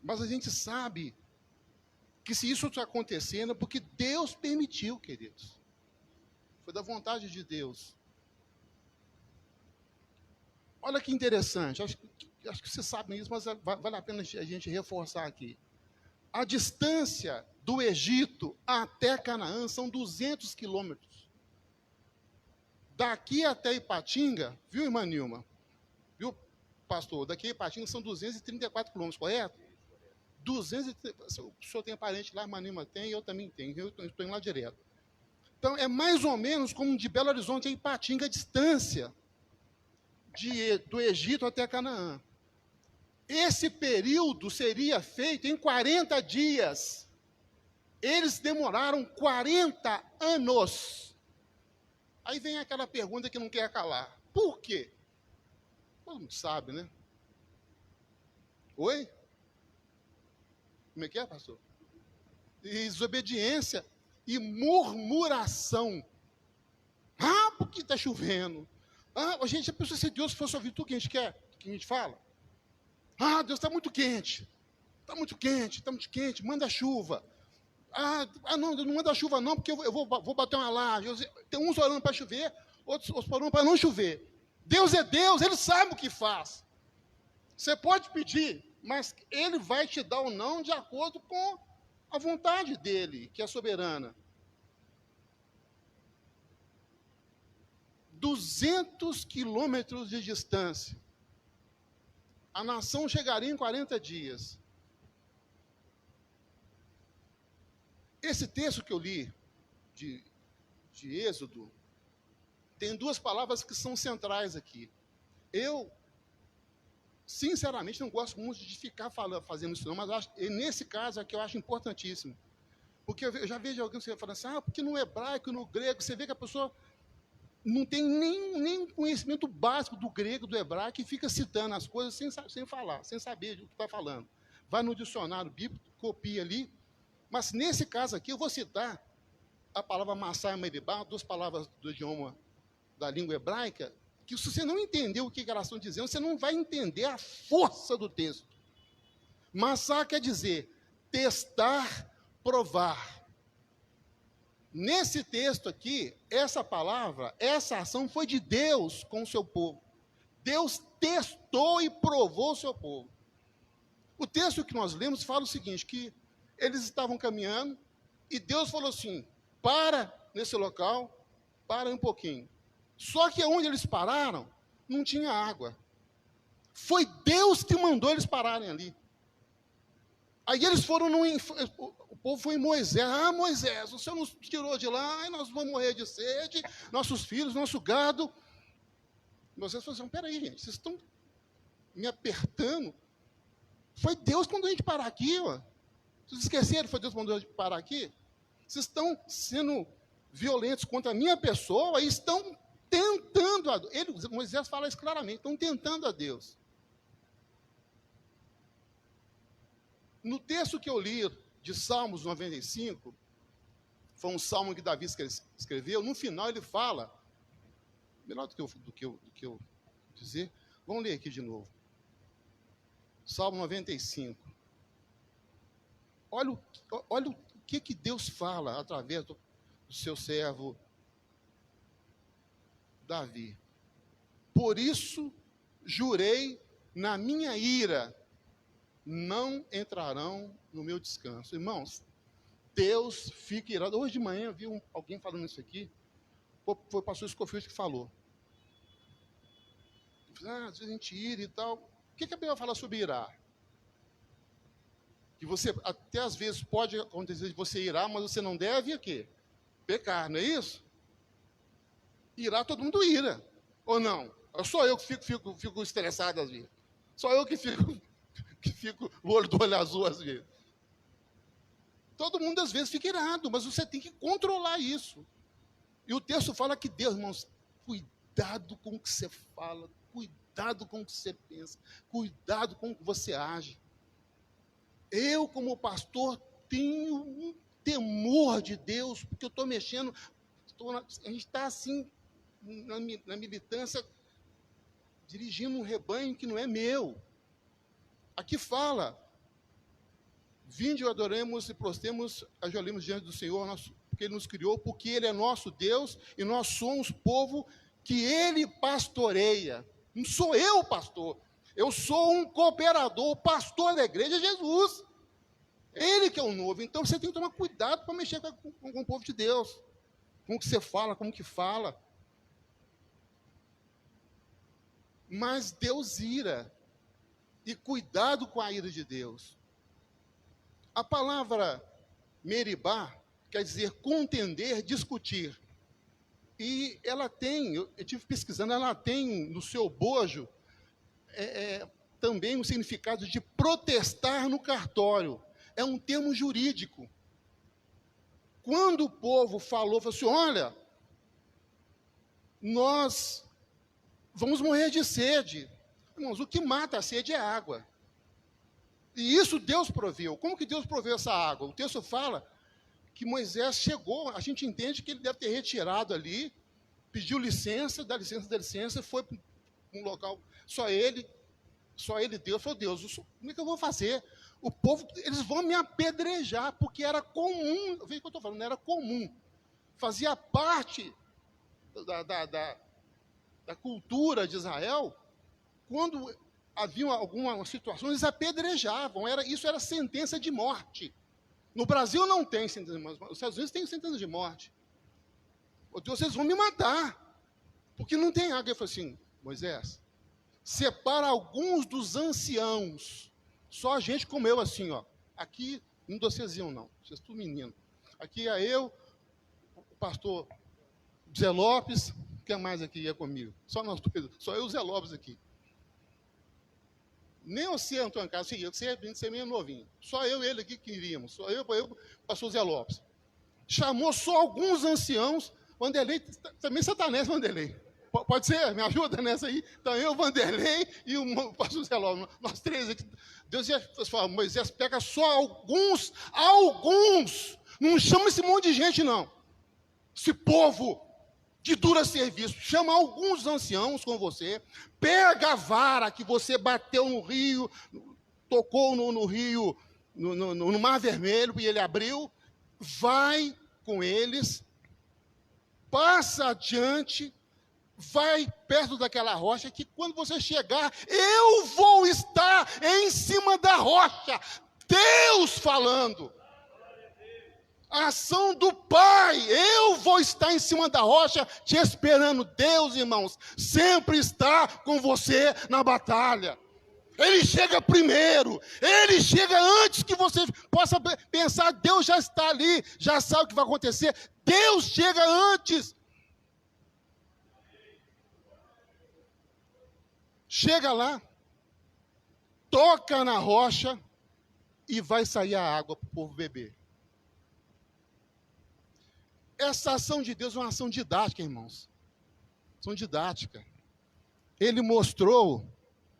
Mas a gente sabe que se isso está acontecendo, é porque Deus permitiu, queridos. Foi da vontade de Deus. Olha que interessante, acho que vocês sabem isso, mas vale a pena a gente reforçar aqui. A distância do Egito até Canaã são 200 quilômetros. Daqui até Ipatinga, viu, irmã Nilma? Viu, pastor? Daqui a Ipatinga são 234 quilômetros, correto? 230, o senhor tem parente lá, a irmã Nilma tem, eu também tenho, eu estou indo lá direto. Então, é mais ou menos como de Belo Horizonte a Ipatinga, a distância do Egito até Canaã. Esse período seria feito em 40 dias. Eles demoraram 40 anos. Aí vem aquela pergunta que não quer calar. Por quê? Todo mundo sabe, né? Oi? Como é que é, pastor? Desobediência e murmuração. Ah, porque está chovendo. Ah, gente, já pensou se Deus fosse ouvir tudo que a gente quer, que a gente fala? Ah, Deus está muito quente. Está muito quente, está muito quente, manda chuva. Não manda chuva não, porque eu vou bater uma laje. Tem uns orando para chover, outros orando para não chover. Deus é Deus, Ele sabe o que faz. Você pode pedir, mas Ele vai te dar o não de acordo com a vontade dEle, que é soberana. 200 quilômetros de distância. A nação chegaria em 40 dias. Esse texto que eu li, de Êxodo, tem duas palavras que são centrais aqui. Eu, sinceramente, não gosto muito de ficar fazendo isso não, mas nesse caso aqui eu acho importantíssimo. Porque eu já vejo alguém falando assim, porque no hebraico, no grego, você vê que a pessoa não tem nem conhecimento básico do grego, do hebraico, e fica citando as coisas sem falar, sem saber o que está falando. Vai no dicionário bíblico, copia ali. Mas nesse caso aqui, eu vou citar a palavra Massá e Meribá, duas palavras do idioma da língua hebraica, que se você não entender o que elas estão dizendo, você não vai entender a força do texto. Massá quer dizer testar, provar. Nesse texto aqui, essa palavra, essa ação foi de Deus com o seu povo. Deus testou e provou o seu povo. O texto que nós lemos fala o seguinte, que eles estavam caminhando e Deus falou assim, para nesse local, para um pouquinho. Só que onde eles pararam, não tinha água. Foi Deus que mandou eles pararem ali. Aí eles foram, o povo foi em Moisés. Moisés, o Senhor nos tirou de lá e nós vamos morrer de sede, nossos filhos, nosso gado. Moisés falou assim, peraí, gente, vocês estão me apertando. Foi Deus que mandou a gente parar aqui, ó. Vocês esqueceram que foi Deus que mandou a gente parar aqui? Vocês estão sendo violentos contra a minha pessoa e estão tentando a Deus. Moisés fala isso claramente, estão tentando a Deus. No texto que eu li de Salmos 95, foi um salmo que Davi escreveu, no final ele fala, melhor do que eu dizer, vamos ler aqui de novo. Salmo 95. Olha o que Deus fala através do seu servo Davi. Por isso jurei na minha ira, não entrarão no meu descanso. Irmãos, Deus fica irado. Hoje de manhã eu vi alguém falando isso aqui, foi o pastor Scofield que falou. Às vezes a gente ira e tal. O que a Bíblia fala sobre irar? Que você, até às vezes, pode acontecer de você irar, mas você não deve o quê? Pecar, não é isso? Irar, todo mundo ira. Ou não? Só eu que fico estressado às vezes. Só eu que fico o olho do olho azul às vezes. Todo mundo às vezes fica irado, mas você tem que controlar isso. E o texto fala que Deus, irmãos, cuidado com o que você fala, cuidado com o que você pensa, cuidado com o que você age. Eu, como pastor, tenho um temor de Deus, porque eu estou mexendo, a gente está assim, na militância, dirigindo um rebanho que não é meu. Aqui fala, vinde, adoremos e prostremos, ajoelhemos diante do Senhor, porque Ele nos criou, porque Ele é nosso Deus, e nós somos povo que Ele pastoreia. Não sou eu, pastor. Eu sou um cooperador, o pastor da igreja é Jesus. Ele que é o novo. Então você tem que tomar cuidado para mexer com o povo de Deus. Com o que você fala, como que fala. Mas Deus ira. E cuidado com a ira de Deus. A palavra meribá quer dizer contender, discutir. E ela tem, eu estive pesquisando, ela tem no seu bojo também um significado de protestar no cartório. É um termo jurídico. Quando o povo falou assim, olha, nós vamos morrer de sede. Irmãos, o que mata a sede é água. E isso Deus proveu. Como que Deus proveu essa água? O texto fala que Moisés chegou, a gente entende que ele deve ter retirado ali, pediu licença, dá licença, foi para um local, só ele Deus, falou, Deus, como é que eu vou fazer? O povo, eles vão me apedrejar, porque era comum, veja o que eu estou falando, era comum, fazia parte da cultura de Israel, quando havia alguma situação, eles apedrejavam, isso era sentença de morte. No Brasil não tem sentença de morte, nos Estados Unidos tem sentença de morte. Oh, Deus, vocês vão me matar, porque não tem água. Eu falei assim, Moisés, separa alguns dos anciãos, só a gente como eu, assim, ó. Aqui, não dou vocês iam, não, vocês tudo menino. Aqui é eu, o pastor Zé Lopes, quem mais aqui ia comigo? Só nós dois, só eu e o Zé Lopes aqui. Nem você, Antônio Carlos, você é meio novinho. Só eu e ele aqui que iríamos. Só eu pastor Zé Lopes. Chamou só alguns anciãos. Vanderlei, também você está nessa, Vanderlei. Pode ser? Me ajuda nessa aí? Então, eu, Vanderlei e o pastor Zé Lopes. Nós três aqui. Deus ia falar, Moisés, pega só alguns. Não chama esse monte de gente, não. Esse povo de dura serviço, chama alguns anciãos com você, pega a vara que você bateu no rio, tocou no rio, no Mar Vermelho, e ele abriu, vai com eles, passa adiante, vai perto daquela rocha, que quando você chegar, eu vou estar em cima da rocha, Deus falando. A ação do Pai, eu vou estar em cima da rocha te esperando. Deus, irmãos, sempre está com você na batalha. Ele chega primeiro, ele chega antes que você possa pensar, Deus já está ali, já sabe o que vai acontecer. Deus chega antes. Chega lá, toca na rocha e vai sair a água para o povo beber. Essa ação de Deus é uma ação didática, irmãos. Ação didática. Ele mostrou,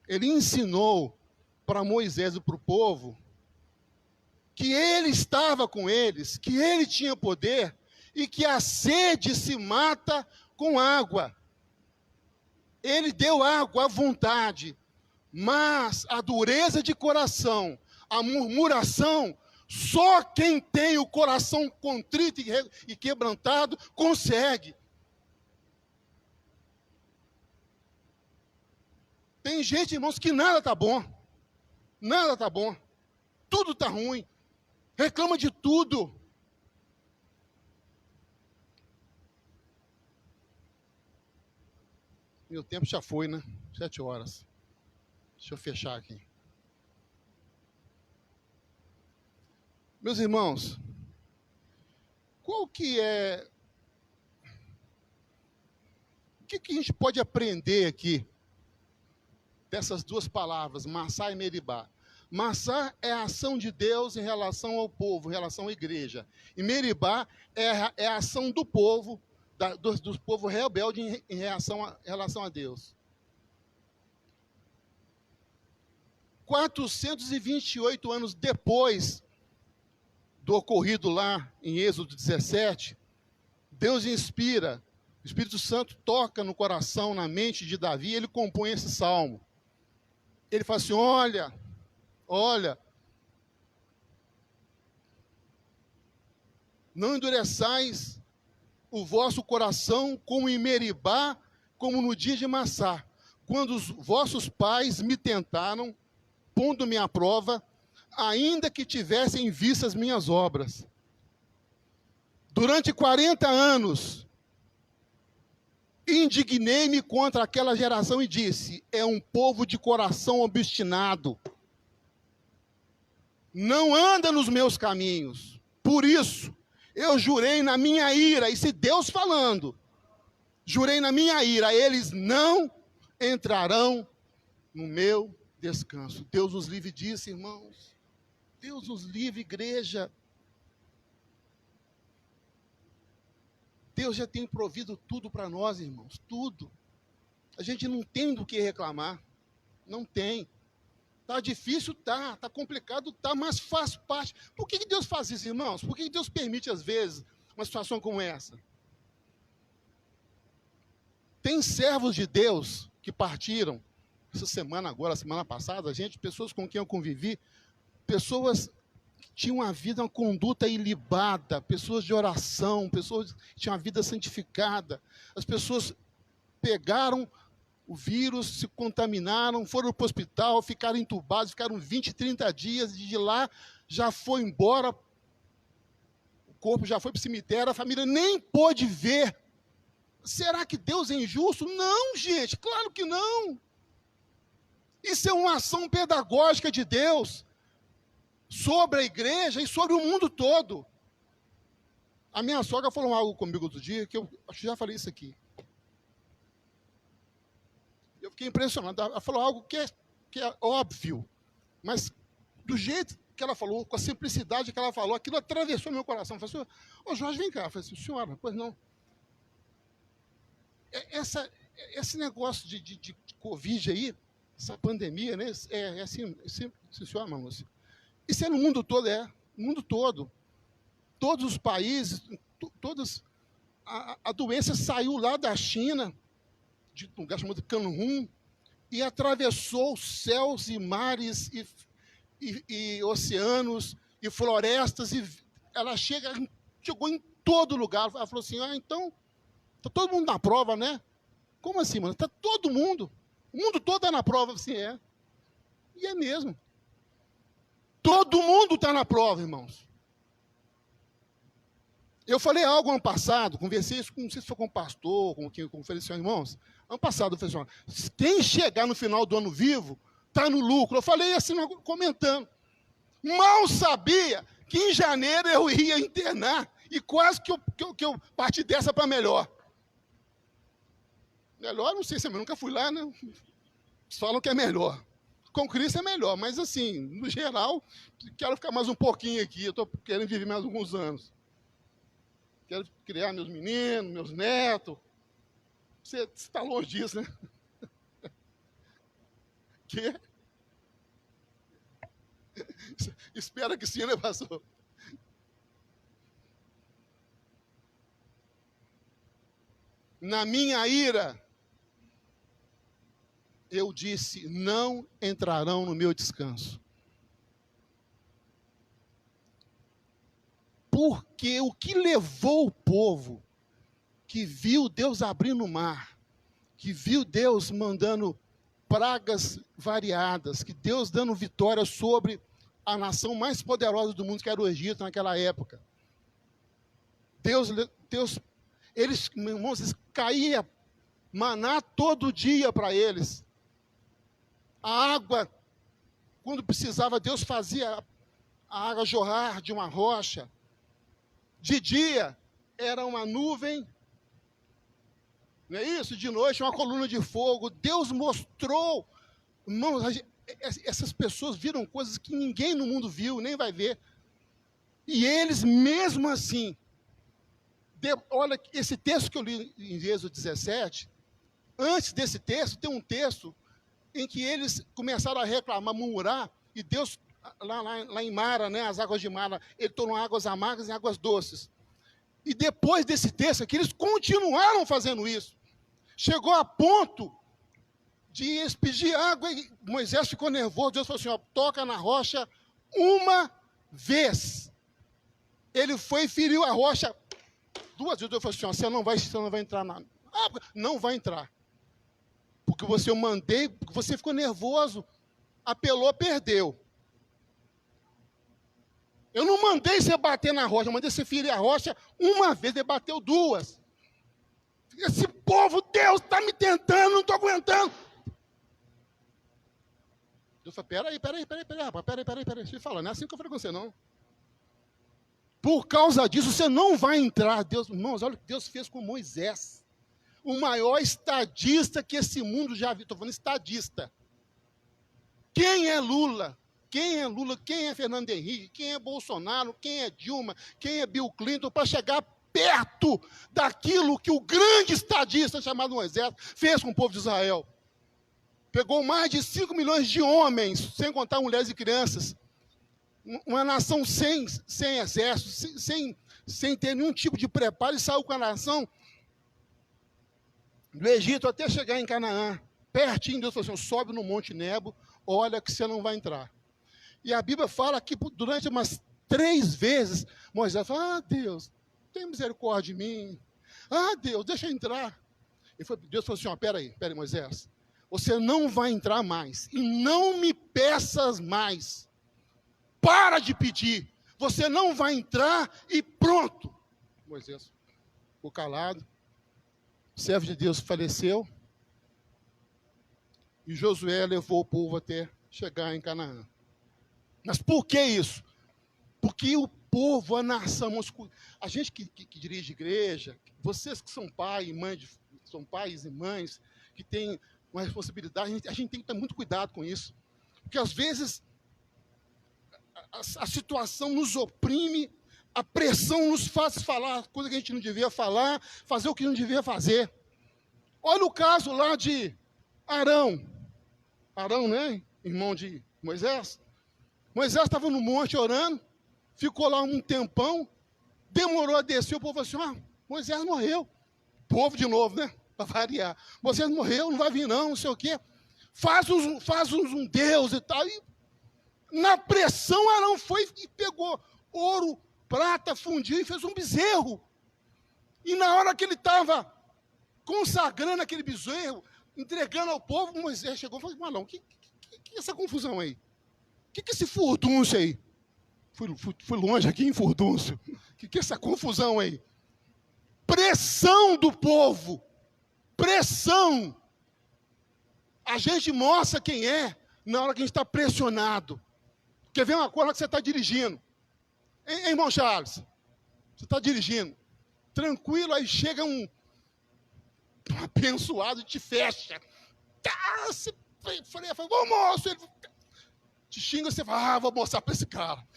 ele ensinou para Moisés e para o povo que ele estava com eles, que ele tinha poder e que a sede se mata com água. Ele deu água à vontade, mas a dureza de coração, a murmuração, só quem tem o coração contrito e quebrantado consegue. Tem gente, irmãos, que nada está bom. Nada está bom. Tudo está ruim. Reclama de tudo. Meu tempo já foi, né? 7 horas. Deixa eu fechar aqui. Meus irmãos, qual que é... O que a gente pode aprender aqui dessas duas palavras, Massá e Meribá? Massá é a ação de Deus em relação ao povo, em relação à igreja. E Meribá é a ação do povo, do povo rebelde em relação a Deus. 428 anos depois do ocorrido lá em Êxodo 17, Deus inspira, o Espírito Santo toca no coração, na mente de Davi, ele compõe esse salmo. Ele fala assim, olha, não endureçais o vosso coração como em Meribá, como no dia de Massá, quando os vossos pais me tentaram, pondo-me à prova, ainda que tivessem visto as minhas obras. Durante 40 anos, indignei-me contra aquela geração e disse, é um povo de coração obstinado, não anda nos meus caminhos. Por isso, eu jurei na minha ira, e se Deus falando, jurei na minha ira, eles não entrarão no meu descanso. Deus nos livre disso, irmãos. Deus nos livre, igreja. Deus já tem provido tudo para nós, irmãos, tudo. A gente não tem do que reclamar, não tem. Está difícil, está complicado, mas faz parte. Por que Deus faz isso, irmãos? Por que Deus permite, às vezes, uma situação como essa? Tem servos de Deus que partiram, essa semana agora, semana passada, pessoas com quem eu convivi, pessoas que tinham uma vida, uma conduta ilibada, pessoas de oração, pessoas que tinham uma vida santificada. As pessoas pegaram o vírus, se contaminaram, foram para o hospital, ficaram entubados, ficaram 20, 30 dias, e de lá já foi embora, o corpo já foi para o cemitério, a família nem pôde ver. Será que Deus é injusto? Não, gente, claro que não. Isso é uma ação pedagógica de Deus sobre a igreja e sobre o mundo todo. A minha sogra falou algo comigo outro dia, que eu acho que já falei isso aqui. Eu fiquei impressionado. Ela falou algo que é óbvio, mas do jeito que ela falou, com a simplicidade que ela falou, aquilo atravessou meu coração. Eu falei assim, ô Jorge, vem cá. Eu falei assim, senhora, pois não. Esse negócio de Covid aí, essa pandemia, né? É assim, senhora, Manúcia. Isso é no mundo todo, no mundo todo. Todos os países, a doença saiu lá da China, de um lugar chamado Canhum, e atravessou céus e mares e oceanos e florestas, e ela chegou em todo lugar. Ela falou assim, então, está todo mundo na prova, né? Como assim, mano? Está todo mundo. O mundo todo está na prova. Assim, é. E é mesmo. Todo mundo está na prova, irmãos. Eu falei algo ano passado, conversei isso, não sei se foi com o pastor, com quem conferenciou, irmãos. Ano passado eu falei assim, quem chegar no final do ano vivo, está no lucro. Eu falei assim, comentando. Mal sabia que em janeiro eu ia internar, e quase que eu parti dessa para melhor. Melhor, não sei se eu nunca fui lá, né? Eles falam que é melhor. Com Cristo é melhor, mas assim, no geral, quero ficar mais um pouquinho aqui, eu estou querendo viver mais alguns anos. Quero criar meus meninos, meus netos. Você está longe disso, né? Que? Espera que sim, né, pastor? Na minha ira, eu disse, não entrarão no meu descanso. Porque o que levou o povo, que viu Deus abrindo o mar, que viu Deus mandando pragas variadas, que Deus dando vitória sobre a nação mais poderosa do mundo, que era o Egito naquela época. Eles, irmãos, caía maná todo dia para eles. A água, quando precisava, Deus fazia a água jorrar de uma rocha. De dia, era uma nuvem, não é isso? De noite, uma coluna de fogo. Deus mostrou, irmãos, essas pessoas viram coisas que ninguém no mundo viu, nem vai ver. E eles, mesmo assim, olha, esse texto que eu li em Êxodo 17, antes desse texto, tem um texto em que eles começaram a reclamar, murmurar, e Deus, lá em Mara, né, as águas de Mara, ele tornou águas amargas em águas doces. E depois desse texto aqui, eles continuaram fazendo isso. Chegou a ponto de expedir água, e Moisés ficou nervoso, Deus falou assim, toca na rocha uma vez. Ele foi e feriu a rocha 2 vezes. Deus falou assim, você não vai entrar na água. Não vai entrar. Porque eu mandei, porque você ficou nervoso, apelou, perdeu. Eu não mandei você bater na rocha, eu mandei você ferir a rocha uma vez, ele bateu 2. Esse povo, Deus está me tentando, não estou aguentando. Deus falou, peraí, rapaz, peraí, deixa eu falar, não é assim que eu falei com você, não. Por causa disso, você não vai entrar. Deus, irmãos, olha o que Deus fez com Moisés. O maior estadista que esse mundo já viu. Estou falando estadista. Quem é Lula? Quem é Lula? Quem é Fernando Henrique? Quem é Bolsonaro? Quem é Dilma? Quem é Bill Clinton? Para chegar perto daquilo que o grande estadista chamado Moisés fez com o povo de Israel. pegou mais de 5 milhões de homens, sem contar mulheres e crianças, uma nação sem exército, sem ter nenhum tipo de preparo, e saiu com a nação do Egito até chegar em Canaã, pertinho. Deus falou assim: sobe no Monte Nebo, olha que você não vai entrar. E a Bíblia fala que durante umas 3 vezes, Moisés fala: ah, Deus, tem misericórdia de mim. Ah, Deus, deixa eu entrar. Deus falou assim: ó, peraí, Moisés, você não vai entrar mais, e não me peças mais. Para de pedir, você não vai entrar e pronto. Moisés ficou calado, o servo de Deus faleceu, e Josué levou o povo até chegar em Canaã. Mas por que isso? Porque o povo, a nação, a gente que dirige igreja, vocês que são pais e mães, que têm uma responsabilidade, a gente tem que ter muito cuidado com isso. Porque às vezes a situação nos oprime, a pressão nos faz falar coisa que a gente não devia falar, fazer o que não devia fazer. Olha o caso lá de Arão. Arão, né? Irmão de Moisés. Moisés estava no monte orando, ficou lá um tempão, demorou a descer, o povo falou assim: Moisés morreu. Povo de novo, né? Para variar. Moisés morreu, não vai vir não sei o quê. Faz-nos um Deus e tal. E na pressão, Arão foi e pegou ouro, prata, fundiu e fez um bezerro. E na hora que ele estava consagrando aquele bezerro, entregando ao povo, Moisés chegou e falou: Arão, que é essa confusão aí? Que é esse furdúncio aí? Fui longe aqui em furdúncio. Que é essa confusão aí? Pressão do povo. Pressão. A gente mostra quem é na hora que a gente está pressionado. Quer ver uma coisa que você está dirigindo? Hein, irmão Charles? Você está dirigindo. Tranquilo, aí chega um abençoado e te fecha. Você fala: ô moço, ele te xinga, você fala: vou mostrar para esse cara.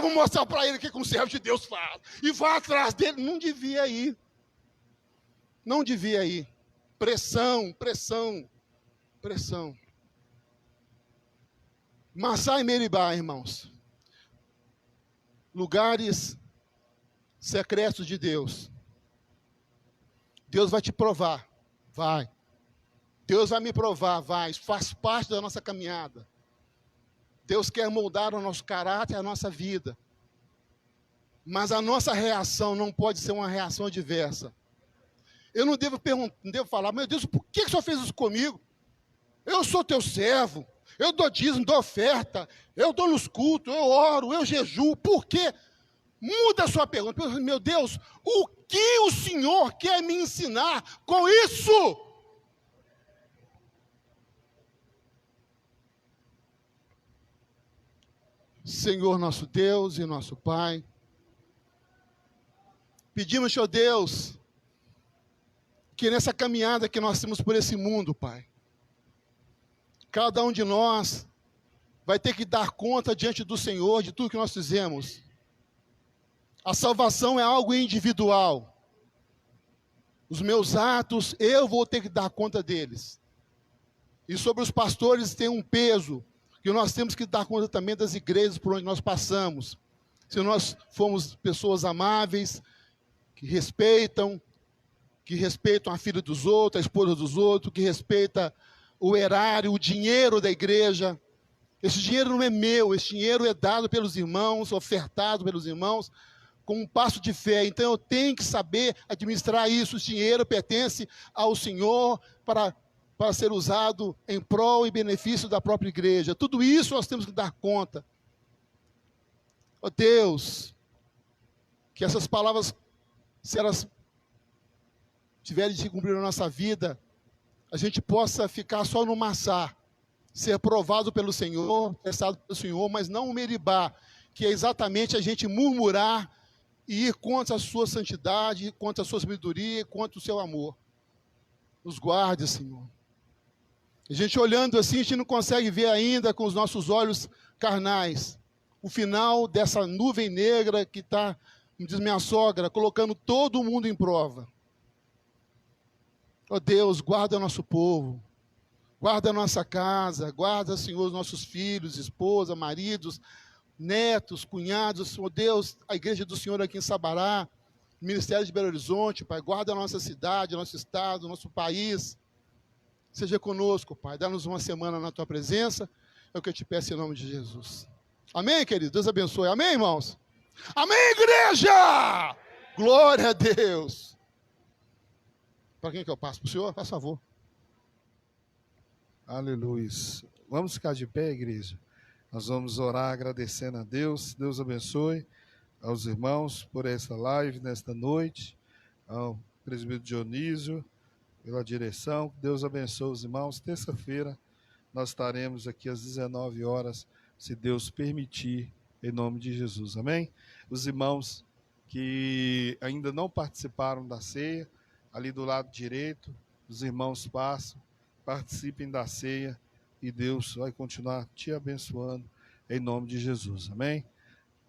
Vou mostrar para ele o que um servo de Deus faz. E vai atrás dele. Não devia ir. Não devia ir. Pressão. Massá e Meribá, irmãos. Lugares secretos de Deus. Deus vai te provar. Vai. Deus vai me provar. Vai. Isso faz parte da nossa caminhada. Deus quer moldar o nosso caráter, a nossa vida. Mas a nossa reação não pode ser uma reação adversa. Eu não devo falar: meu Deus, por que o Senhor fez isso comigo? Eu sou teu servo, eu dou dízimo, dou oferta, eu dou nos cultos, eu oro, eu jejuo. Por quê? Muda a sua pergunta. Meu Deus, o que o Senhor quer me ensinar com isso? Senhor nosso Deus e nosso Pai, pedimos, Senhor Deus, que nessa caminhada que nós temos por esse mundo, Pai, cada um de nós vai ter que dar conta diante do Senhor de tudo que nós fizemos. A salvação é algo individual. Os meus atos, eu vou ter que dar conta deles. E sobre os pastores tem um peso, que nós temos que dar conta também das igrejas por onde nós passamos. Se nós formos pessoas amáveis, que respeitam a filha dos outros, a esposa dos outros, que respeita o erário, o dinheiro da igreja. Esse dinheiro não é meu, esse dinheiro é dado pelos irmãos, ofertado pelos irmãos, com um passo de fé. Então eu tenho que saber administrar isso. Esse dinheiro pertence ao Senhor para ser usado em prol e benefício da própria igreja. Tudo isso nós temos que dar conta. Ó Deus, que essas palavras, se elas tiverem de se cumprir na nossa vida, a gente possa ficar só no Massá, ser provado pelo Senhor, testado pelo Senhor, mas não o Meribá, que é exatamente a gente murmurar e ir contra a sua santidade, contra a sua sabedoria, contra o seu amor. Nos guarde, Senhor. A gente olhando assim, a gente não consegue ver ainda com os nossos olhos carnais o final dessa nuvem negra que está, como diz minha sogra, colocando todo mundo em prova. Ó Deus, guarda o nosso povo. Guarda a nossa casa, guarda, Senhor, os nossos filhos, esposa, maridos, netos, cunhados, Senhor Deus, a igreja do Senhor aqui em Sabará, o Ministério de Belo Horizonte, Pai, guarda a nossa cidade, nosso estado, nosso país. Seja conosco, Pai, dá-nos uma semana na Tua presença, é o que eu te peço em nome de Jesus. Amém, querido? Deus abençoe. Amém, irmãos? Amém, igreja! Glória a Deus! Para quem que eu passo? Para o senhor? Faz favor. Aleluia. Vamos ficar de pé, igreja. Nós vamos orar agradecendo a Deus. Deus abençoe aos irmãos por essa live nesta noite, ao presbítero Dionísio, pela direção. Deus abençoe os irmãos. Terça-feira nós estaremos aqui às 19 horas, se Deus permitir, em nome de Jesus. Amém? Os irmãos que ainda não participaram da ceia, ali do lado direito, os irmãos passam, participem da ceia e Deus vai continuar te abençoando em nome de Jesus. Amém?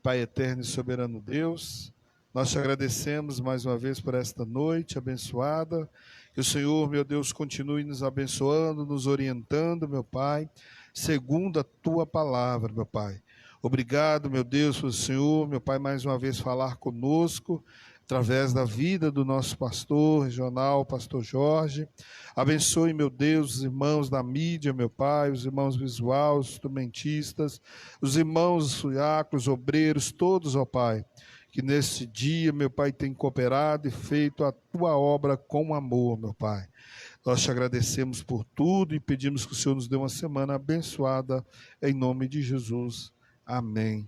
Pai eterno e soberano Deus, nós te agradecemos mais uma vez por esta noite abençoada. Que o Senhor, meu Deus, continue nos abençoando, nos orientando, meu Pai, segundo a Tua palavra, meu Pai. Obrigado, meu Deus, por o Senhor, meu Pai, mais uma vez falar conosco, através da vida do nosso pastor regional, pastor Jorge. Abençoe, meu Deus, os irmãos da mídia, meu Pai, os irmãos visuais, os instrumentistas, os irmãos diáconos, obreiros, todos, ó Pai, que nesse dia, meu Pai, tem cooperado e feito a Tua obra com amor, meu Pai. Nós te agradecemos por tudo e pedimos que o Senhor nos dê uma semana abençoada, em nome de Jesus. Amém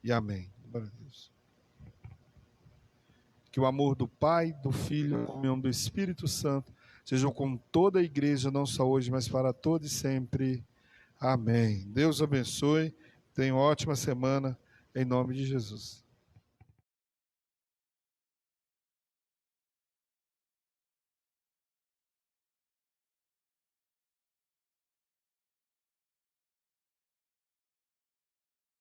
e amém. Glória a Deus. Que o amor do Pai, do Filho e a comunhão do Espírito Santo sejam com toda a igreja, não só hoje, mas para todos e sempre. Amém. Deus abençoe. Tenha uma ótima semana, em nome de Jesus.